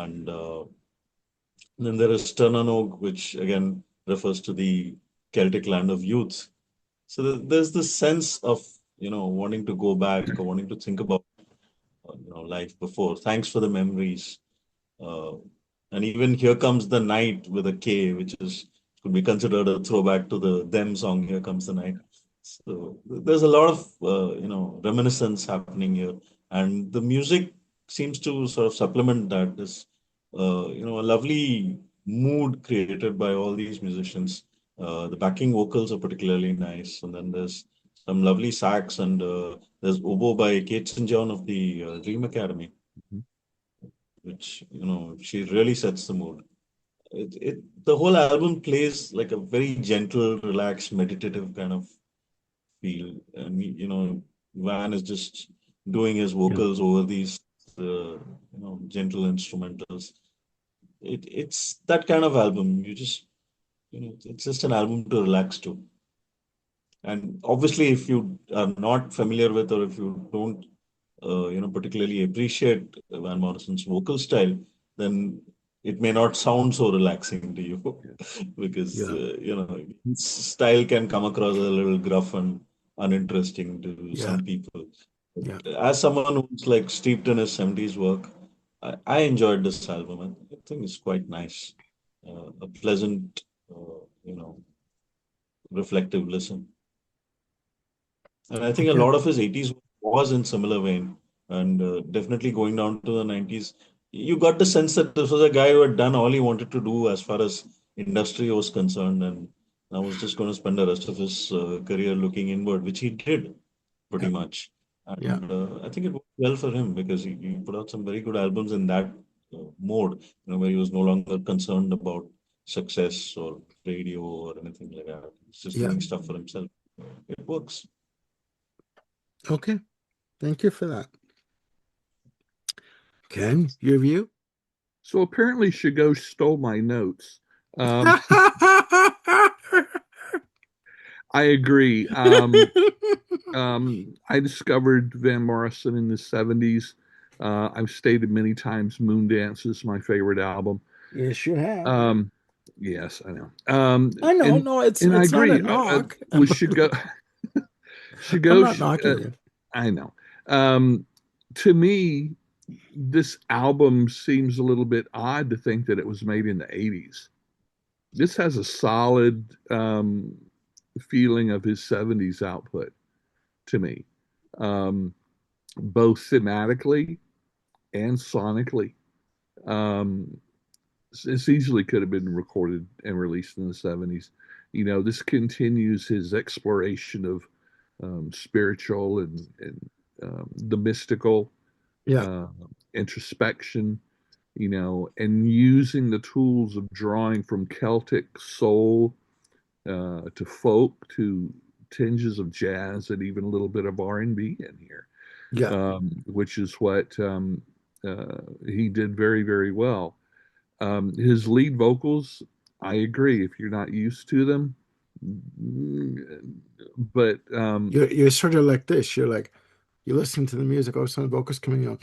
and then there is Ternanog, which again refers to the Celtic land of youth. So there's this sense of wanting to go back or wanting to think about life before. Thanks for the memories. Uh, and even Here Comes the Night with a K, which is could be considered a throwback to the Them song, Here Comes the Night. So there's a lot of reminiscence happening here, and the music seems to sort of supplement that. This a lovely mood created by all these musicians. The backing vocals are particularly nice, and then there's some lovely sax, and there's oboe by Kate St. John of the Dream Academy, Mhm. which she really sets the mood. The whole album plays like a very gentle, relaxed, meditative kind of feel, and Van is just doing his Yeah. vocals over these gentle instrumentals. It's that kind of album. You just it's just an album to relax to. And obviously, if you are not familiar with, or if you don't particularly appreciate Van Morrison's vocal style, then it may not sound so relaxing to you Yeah. because Yeah. his style can come across a little gruff and uninteresting to Yeah. some people. Yeah. As someone who's like steeped in his 70s work, I enjoyed this album, and I think it's quite nice. A pleasant, reflective listen. And I think a Okay. lot of his 80s was in similar vein. And definitely going down to the 90s, you got the sense that this was a guy who had done all he wanted to do as far as industry was concerned. And I was just going to spend the rest of his career looking inward, which he did pretty Yeah. much. Yeah. And I think it worked well for him because he put out some very good albums in that mode, where he was no longer concerned about success or radio or anything like that. He's just Yeah. doing stuff for himself. It works. Okay. Thank you for that. Ken, your view? So apparently Chigo stole my notes. Um, I agree. I discovered Van Morrison in the 70s. I've stated many times Moondance is my favorite album. Yes, you have. Um, yes, I know. I know. And No, it's and I it's not a agree. knock. We should go. I'm Chigo. not knocking you. I know. Um, to me, this album seems a little bit odd to think that it was made in the 80s. This has a solid feeling of his 70s output to me, um, both thematically and sonically. Um, this easily could have been recorded and released in the 70s. This continues his exploration of spiritual and the mystical, Yeah. uh, introspection, and using the tools of drawing from Celtic soul to folk to tinges of jazz and even a little bit of R&B in here, Yeah. which is what he did very, very well. His lead vocals, I agree, if you're not used to them, but You're sort of like this. You're like you listen to the music, all of a sudden vocals coming on.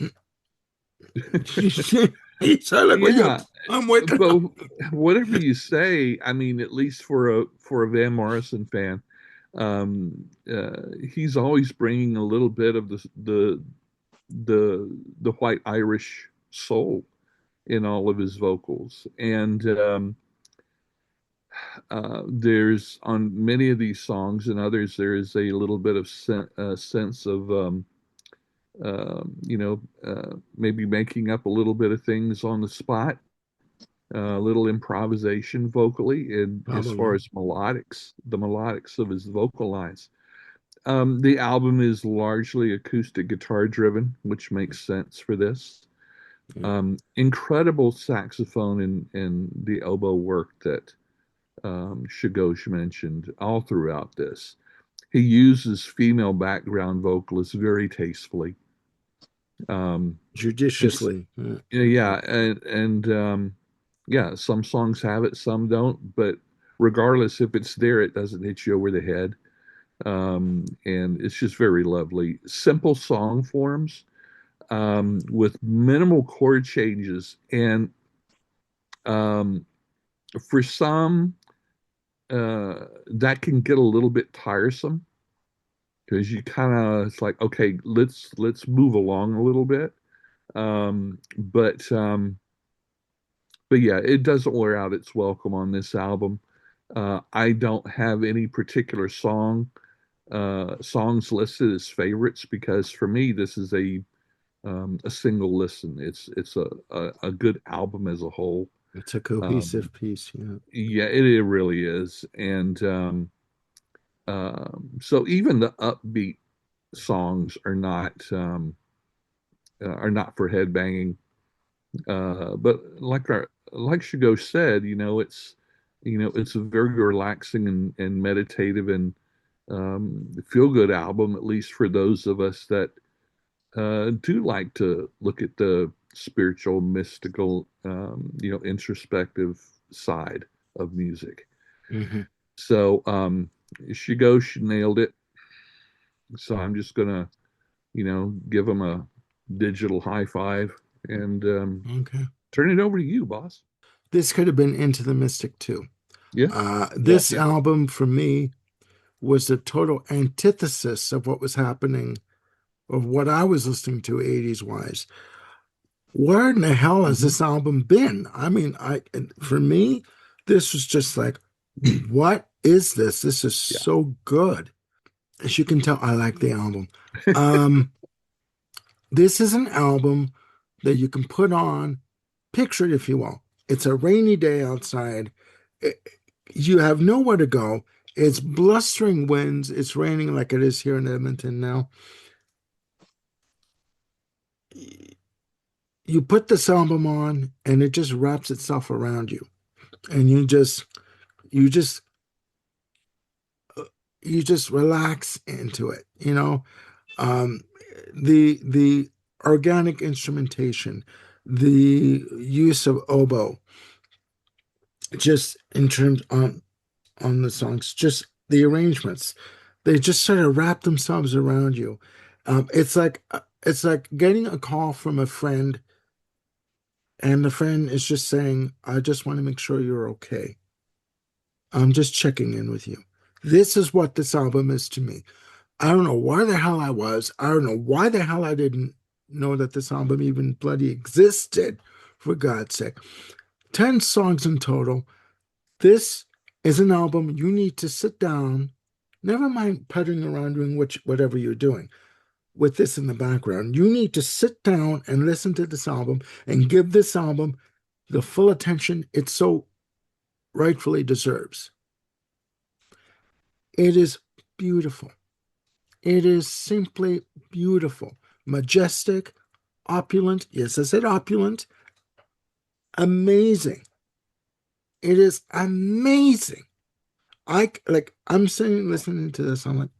He's like, well, yeah, Yeah, I'm waking but up. whatever you say, I mean, at least for a Van Morrison fan, he's always bringing a little bit of the white Irish soul in all of his vocals, and there's on many of these songs and others there is a little bit of sense of maybe making up a little bit of things on the spot, a little improvisation vocally, and as far Probably. as melodics, the melodics of his vocal lines. The album is largely acoustic guitar driven, which makes sense for this. Yeah. Incredible saxophone and the oboe work that Shagosh mentioned all throughout this. He uses female background vocalists very tastefully. Um, it's Judiciously. Yeah. yeah, and yeah, some songs have it, some don't, but regardless if it's there, it doesn't hit you over the head. And it's just very lovely. Simple song forms with minimal chord changes, and um, for some, that can get a little bit tiresome because you kind of it's like okay, let's move along a little bit. Um, but um, but yeah, it doesn't wear out its welcome on this album. I don't have any particular songs listed as favorites because for me this is a single listen. It's a good album as a whole. It's a Um, cohesive piece. Yeah. yeah, it really is, and so even the upbeat songs are not for headbanging. But like Shigo said, it's a very relaxing and meditative and feel good album, at least for those of us that do like to look at the spiritual, mystical, introspective side of music. Hmm. So Shigo, she nailed it. So I'm just gonna, give him a digital high five and Okay. turn it over to you, boss. This could have been Into the Mystic too. Yeah. Yeah. This album for me was the total antithesis of what was happening, of what I was listening to 80s wise. Where in the hell has Hmm. this album been? I mean, for me, this was just like, what is this? This is Yeah. so good. As you can tell, I like the album. Um, this is an album that you can put on, picture it if you will. It's a rainy day outside. It- you have nowhere to go. It's blustering winds. It's raining like it is here in Edmonton now. You put this album on and it just wraps itself around you. And you just you just relax into it, you know. Um, the organic instrumentation, the use of oboe, just in terms on the songs, just the arrangements, they just sort of wrap themselves around you. It's like getting a call from a friend, and the friend is just saying, "I just want to make sure you're okay. I'm just checking in with you." This is what this album is to me. I don't know where the hell I was. I don't know why the hell I didn't know that this album even bloody existed, for God's sake. 10 songs in total. This is an album you need to sit down, never mind puttering around doing whatever you're doing with this in the background. You need to sit down and listen to this album and give this album the full attention it so rightfully deserves. It is beautiful. It is simply beautiful, majestic, opulent. Yes, I said opulent. Amazing. It is amazing. I'm sitting listening to this. I'm like,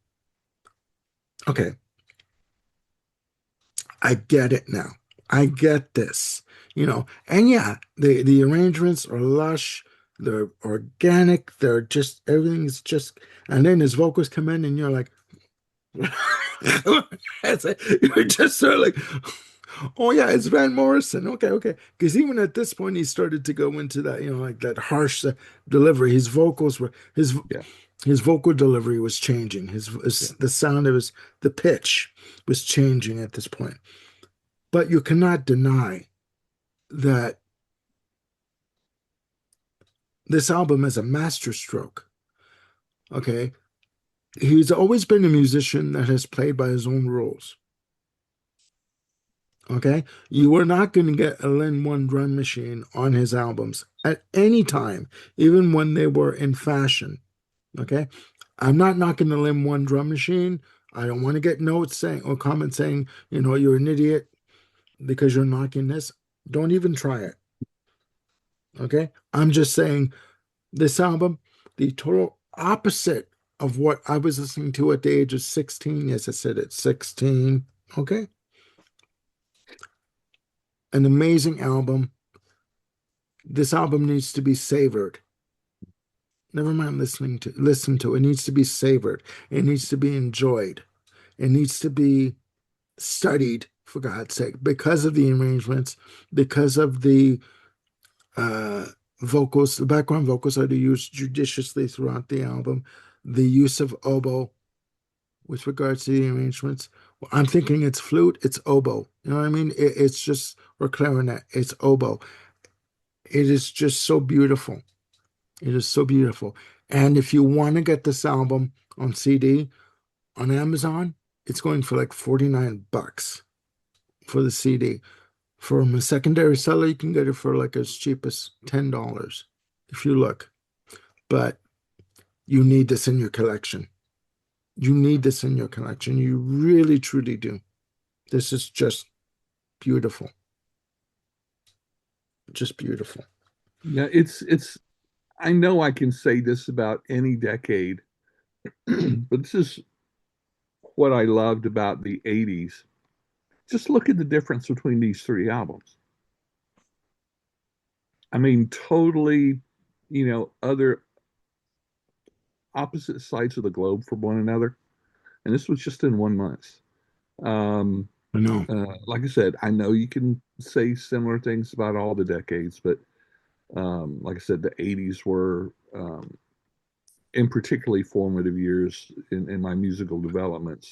okay, I get it now. I get this. And yeah, the arrangements are lush, they're organic, they're just everything's just and then his vocals come in and you're like, you're just sort of like, Oh yeah, it's Van Morrison. Okay, okay. Because even at this point, he started to go into that, like that harsh delivery. His vocals were Yeah, his vocal delivery was changing. yeah, The sound of the pitch was changing at this point. But you cannot deny that this album is a masterstroke. Okay, he's always been a musician that has played by his own rules. Okay, you were not going to get a Lin One drum machine on his albums at any time, even when they were in fashion. Okay, I'm not knocking the Lim One drum machine. I don't want to get notes saying or comments saying, you're an idiot because you're knocking this. Don't even try it. Okay, I'm just saying this album, the total opposite of what I was listening to at the age of 16. Yes, I said at 16. Okay, an amazing album. This album needs to be savored. Never mind listen to it. It needs to be savored. It needs to be enjoyed. It needs to be studied, for God's sake, because of the arrangements, because of the uh, vocals. The background vocals are used judiciously throughout the album. The use of oboe with regards to the arrangements. I'm thinking it's flute, it's oboe. You know what I mean? It's just, or clarinet, it's oboe. It is just so beautiful. It is so beautiful. And if you want to get this album on CD on Amazon, it's going for like 49 bucks for the CD. From a secondary seller, you can get it for like as cheap as $10 if you look. But you need this in your collection. You need this in your collection. You really, truly do. This is just beautiful. Just beautiful. yeah. It's. I know I can say this about any decade, but this is what I loved about the '80s. Just look at the difference between these three albums. I mean, totally, other opposite sides of the globe from one another. And this was just in 1 month. Um, I know. like I said, I know you can say similar things about all the decades, but like I said, the '80s were in particularly formative years in my musical development.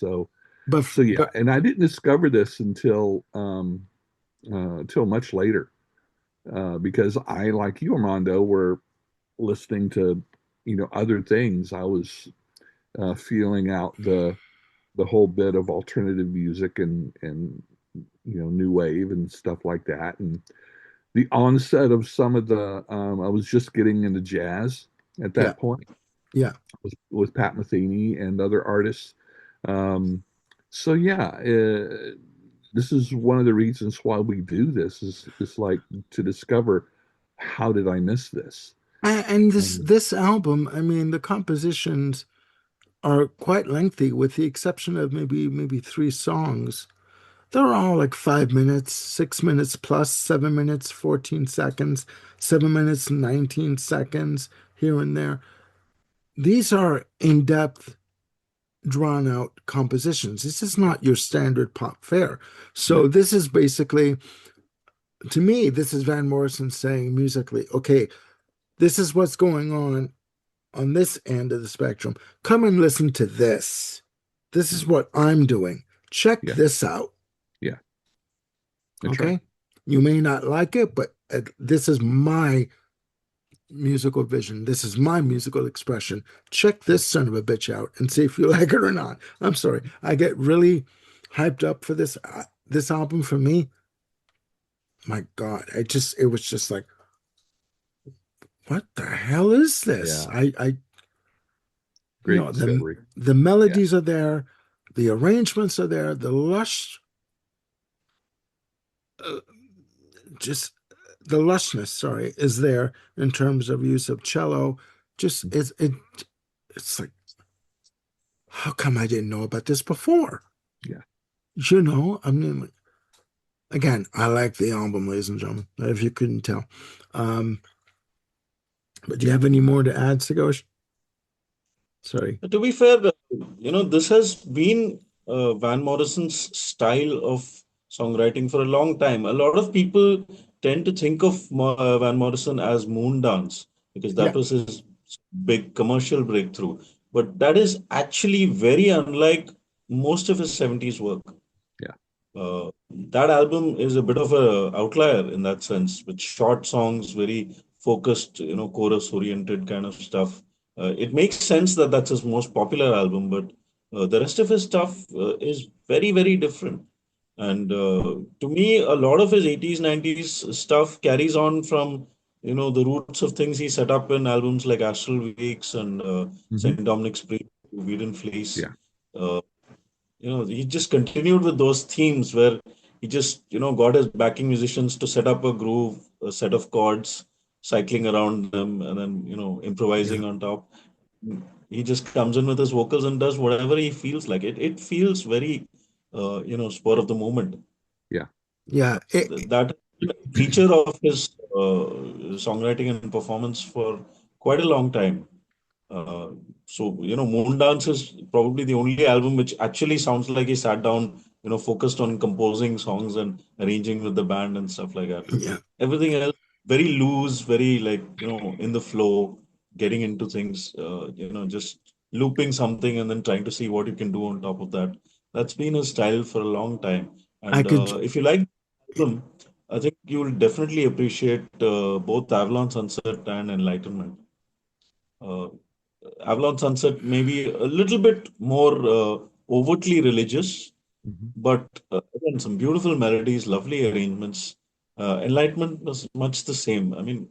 But So yeah, but and I didn't discover this until much later because I, like you, Armando, were listening to other things. I was feeling out the whole bit of alternative music and new wave and stuff like that, and the onset of some of the I was just getting into jazz at yeah, that point yeah. with Pat Metheny and other artists. Um, so yeah, this is one of the reasons why we do this is like to discover how did I miss this? And this Um, this album, I mean, the compositions are quite lengthy, with the exception of maybe three songs. They're all like 5 minutes, 6 minutes plus, 7 minutes, 14 seconds, 7 minutes, 19 seconds here and there. These are in-depth, drawn out compositions. This is not your standard pop fare. no, So this is basically, to me, this is Van Morrison saying musically, okay, this is what's going on this end of the spectrum. Come and listen to this. This is what I'm doing. Check yeah, this out. yeah, that's right. Okay. You may not like it, but this is my musical vision. This is my musical expression. Check this son of a bitch out and see if you like it or not. I'm sorry. I get really hyped up for this album for me. My God, it was just like, what the hell is this? Yeah, I great the discovery. the Yeah, melodies are there, the arrangements are there, the lush, uh, just the lushness, sorry, is there in terms of use of cello. Just it's like, how come I didn't know about this before? yeah. I mean, again, I like the album, ladies and gentlemen, if you couldn't tell. Um, but do you have any more to add, Sagosh? Sorry. To be fair, this has been Van Morrison's style of songwriting for a long time. A lot of people tend to think of Van Morrison as Moondance because that Yeah, was his big commercial breakthrough. But that is actually very unlike most of his 70s work. Yeah. That album is a bit of a outlier in that sense, with short songs, very focused, chorus oriented kind of stuff. It makes sense that that's his most popular album, but the rest of his stuff is very, very different. And to me, a lot of his 80s, 90s stuff carries on from, the roots of things he set up in albums like Astral Weeks and Hmm. St. Dominic's Preach, Weed and Fleece. Yeah. Uh, he just continued with those themes where he just, got his backing musicians to set up a groove, a set of chords, cycling around them, and then, yeah. improvising on top. He just comes in with his vocals and does whatever he feels like. It feels very, spur of the moment. Yeah. That feature of his songwriting and performance for quite a long time. Uh, so, Moondance is probably the only album which actually sounds like he sat down, focused on composing songs and arranging with the band and stuff like that. Yeah. Everything else, very loose, very like, in the flow, getting into things, just looping something and then trying to see what you can do on top of that. That's been his style for a long time. I And could, if you like the album, I think you will definitely appreciate both Avalon Sunset and Enlightenment. Uh, Avalon Sunset may be a little bit more overtly religious, Hmm. but again, some beautiful melodies, lovely arrangements. Enlightenment was much the same. I mean,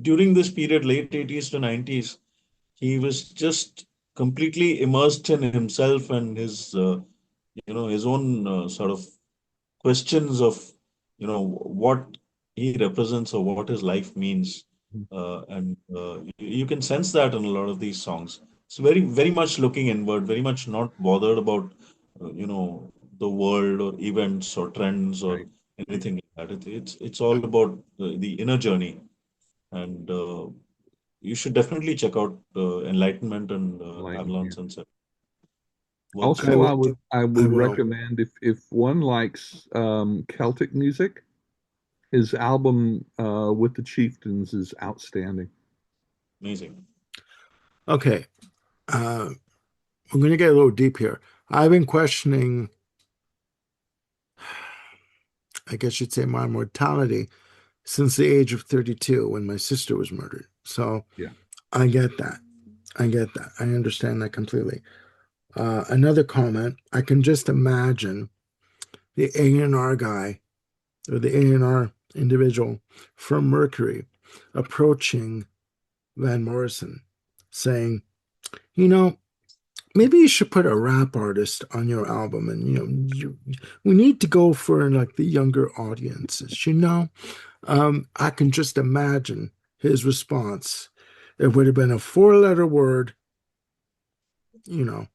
during this period, late 80s to 90s, he was just completely immersed in himself and his own sort of questions of what he represents or what his life means, and you can sense that in a lot of these songs. It's very very much looking inward, very much not bothered about the world or events or trends or Right. anything like that. It's all about the inner journey, and you should definitely check out Enlightenment and Enlightenment. Avalon Yeah. Sunset. Worth I Also, checking. will, I I would will. recommend if one likes Celtic music, his album with the Chieftains is outstanding. Amazing. Okay. Uh, I'm going to get a little deep here. I've been questioning, I guess you'd say, my mortality since the age of 32 when my sister was murdered. So Yeah. I get that. I get that. I understand that completely. Another comment, I can just imagine the A&R guy or the A&R individual from Mercury approaching Van Morrison saying, you know, maybe you should put a rap artist on your album, and we need to go for like the younger audiences. I can just imagine his response. It would have been a four-letter word, you know,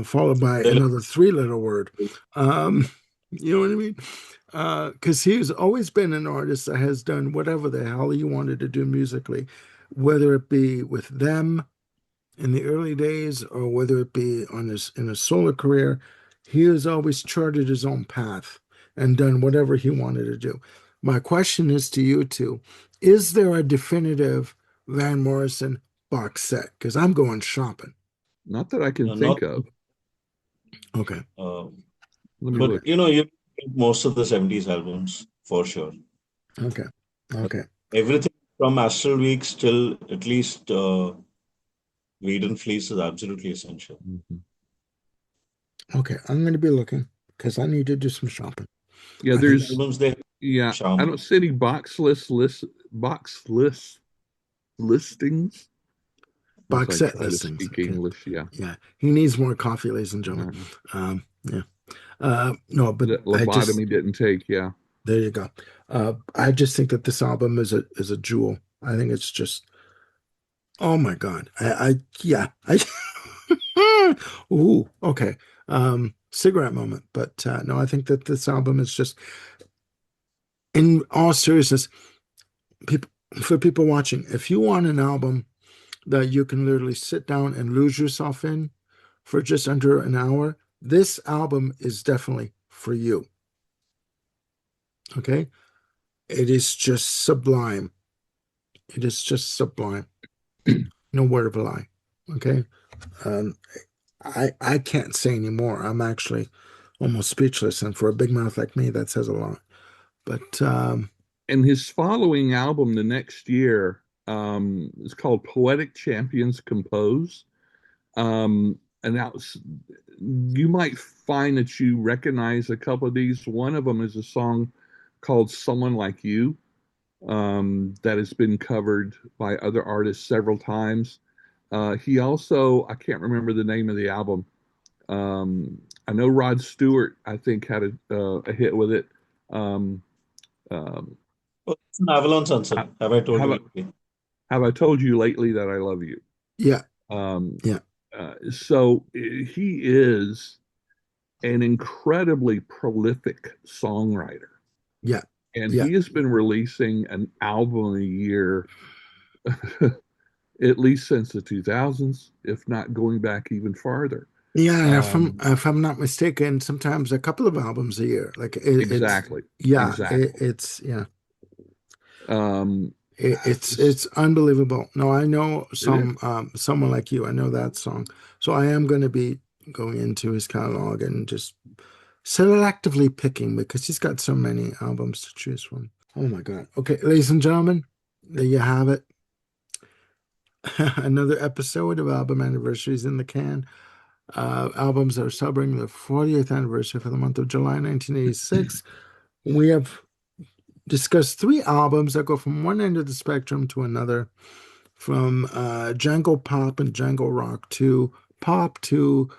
followed by another three-letter word. Um, you know what I mean? Because he's always been an artist that has done whatever the hell he wanted to do musically, whether it be with them in the early days or whether it be on his in his solo career. He has always charted his own path and done whatever he wanted to do. My question is to you two: is there a definitive Van Morrison box set? Because I'm going shopping. Not that I can think Not of. Okay, uh, Let me But look. you get most of the 70s albums for sure. okay, okay, Everything from Astral Weeks till at least Weed and Fleece is absolutely essential. Mhm. okay. I'm going to be looking because I need to do some shopping. Yeah, I think there's Albums they have yeah, I charm. don't see any box list listings as box I set try to listings. speak Okay, English. Yeah. yeah. He needs more coffee, ladies and gentlemen. Uh, Yeah. No, but that I just lobotomy didn't take. Yeah. there you go. I just think that this album is a jewel. I think it's just oh my God. I yeah. I ooh, okay. Cigarette moment. But no, I think that this album is just in all seriousness, people for people watching, if you want an album that you can literally sit down and lose yourself in for just under an hour, this album is definitely for you. Okay. It is just sublime. It is just sublime. No word of a lie. Okay. Um, I can't say anymore. I'm actually almost speechless. And for a big mouth like me, that says a lot. But And his following album the next year is called Poetic Champions Compose. And that was, you might find that you recognize a couple of these. One of them is a song called Someone Like You, that has been covered by other artists several times. He also, I can't remember the name of the album. I know Rod Stewart, I think, had a hit with it. Um, um, Oh, it's an Avalon Sunset. Have I told have you I, lately? have I told you lately that I love you? yeah, Um, yeah, so he is an incredibly prolific songwriter, yeah, and yeah. he has been releasing an album a year at least since the 2000s, if not going back even farther. Yeah, Um, if I'm not mistaken, sometimes a couple of albums a year. Like it's exactly, yeah, exactly. it's yeah, Um, it's unbelievable. No, I know it is. someone like you. I know that song, so I am going to be going into his catalog and just selectively picking because he's got so many albums to choose from. Oh my God. Okay, ladies and gentlemen, there you have it. Another episode of Album Anniversaries in the can. Albums that are celebrating the 40th anniversary for the month of July 1986. We have discussed three albums that go from one end of the spectrum to another, from jangle pop and jangle rock to pop to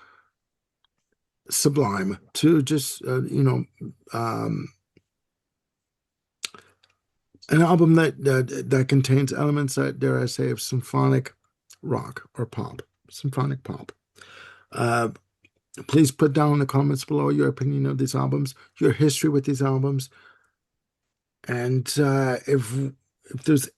sublime to just, an album that contains elements that, dare I say, of symphonic rock or pop, symphonic pop. Uh, Please put down in the comments below your opinion of these albums, your history with these albums, and if there's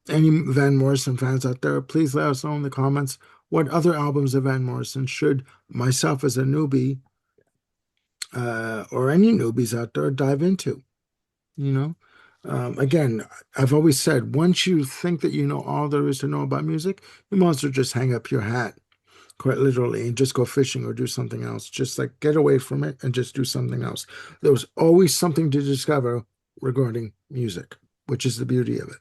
any Van Morrison fans out there, please let us know in the comments what other albums of Van Morrison should myself as a newbie or any newbies out there dive into. You know, again, I've always said once you think that you know all there is to know about music, you might as well just hang up your hat quite literally and just go fishing or do something else. Just like get away from it and just do something else. There was always something to discover regarding music, which is the beauty of it.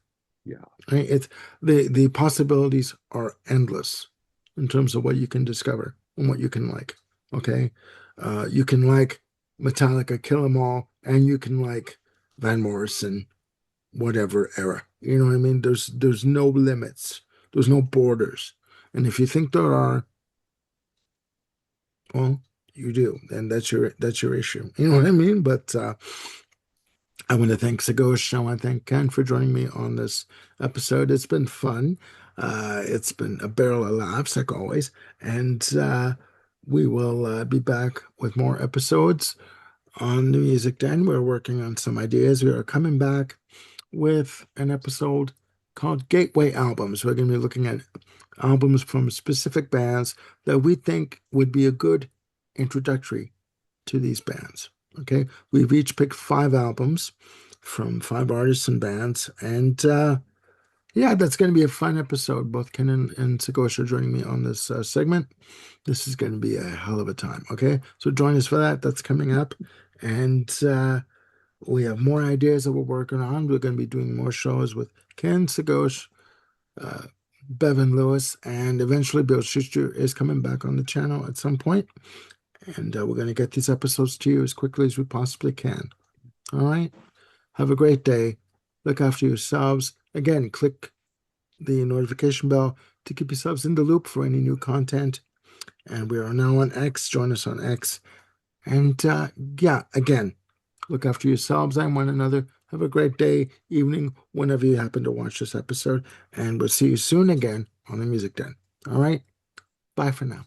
Yeah, Right? It's the possibilities are endless in terms of what you can discover and what you can like. Okay, you can like Metallica, Kill 'Em All, and you can like Van Morrison, whatever era. You know what I mean? There's no limits. There's no borders. And if you think there are, well, you do, and that's your issue. You know what I mean? But I want to thank Sagosh. I want to thank Ken for joining me on this episode. It's been fun. It's been a barrel of laughs, like always. And we will be back with more episodes on the Music Den. We're working on some ideas. We are coming back with an episode called Gateway Albums. We're going to be looking at albums from specific bands that we think would be a good introductory to these bands. Okay, we've each picked five albums from five artists and bands, and yeah, that's going to be a fun episode. Both Ken and Sagosha are joining me on this segment. This is going to be a hell of a time. Okay, so join us for that. That's coming up, and we have more ideas that we're working on. We're going to be doing more shows with Ken Sagosh, uh, Bevan Lewis, and eventually Bill Schuster is coming back on the channel at some point. And we're going to get these episodes to you as quickly as we possibly can. All right. Have a great day. Look after yourselves. Again, click the notification bell to keep yourselves in the loop for any new content. And we are now on X. Join us on X. And yeah, again, look after yourselves and one another. Have a great day, evening, whenever you happen to watch this episode. And we'll see you soon again on the Music Den. All right. Bye for now.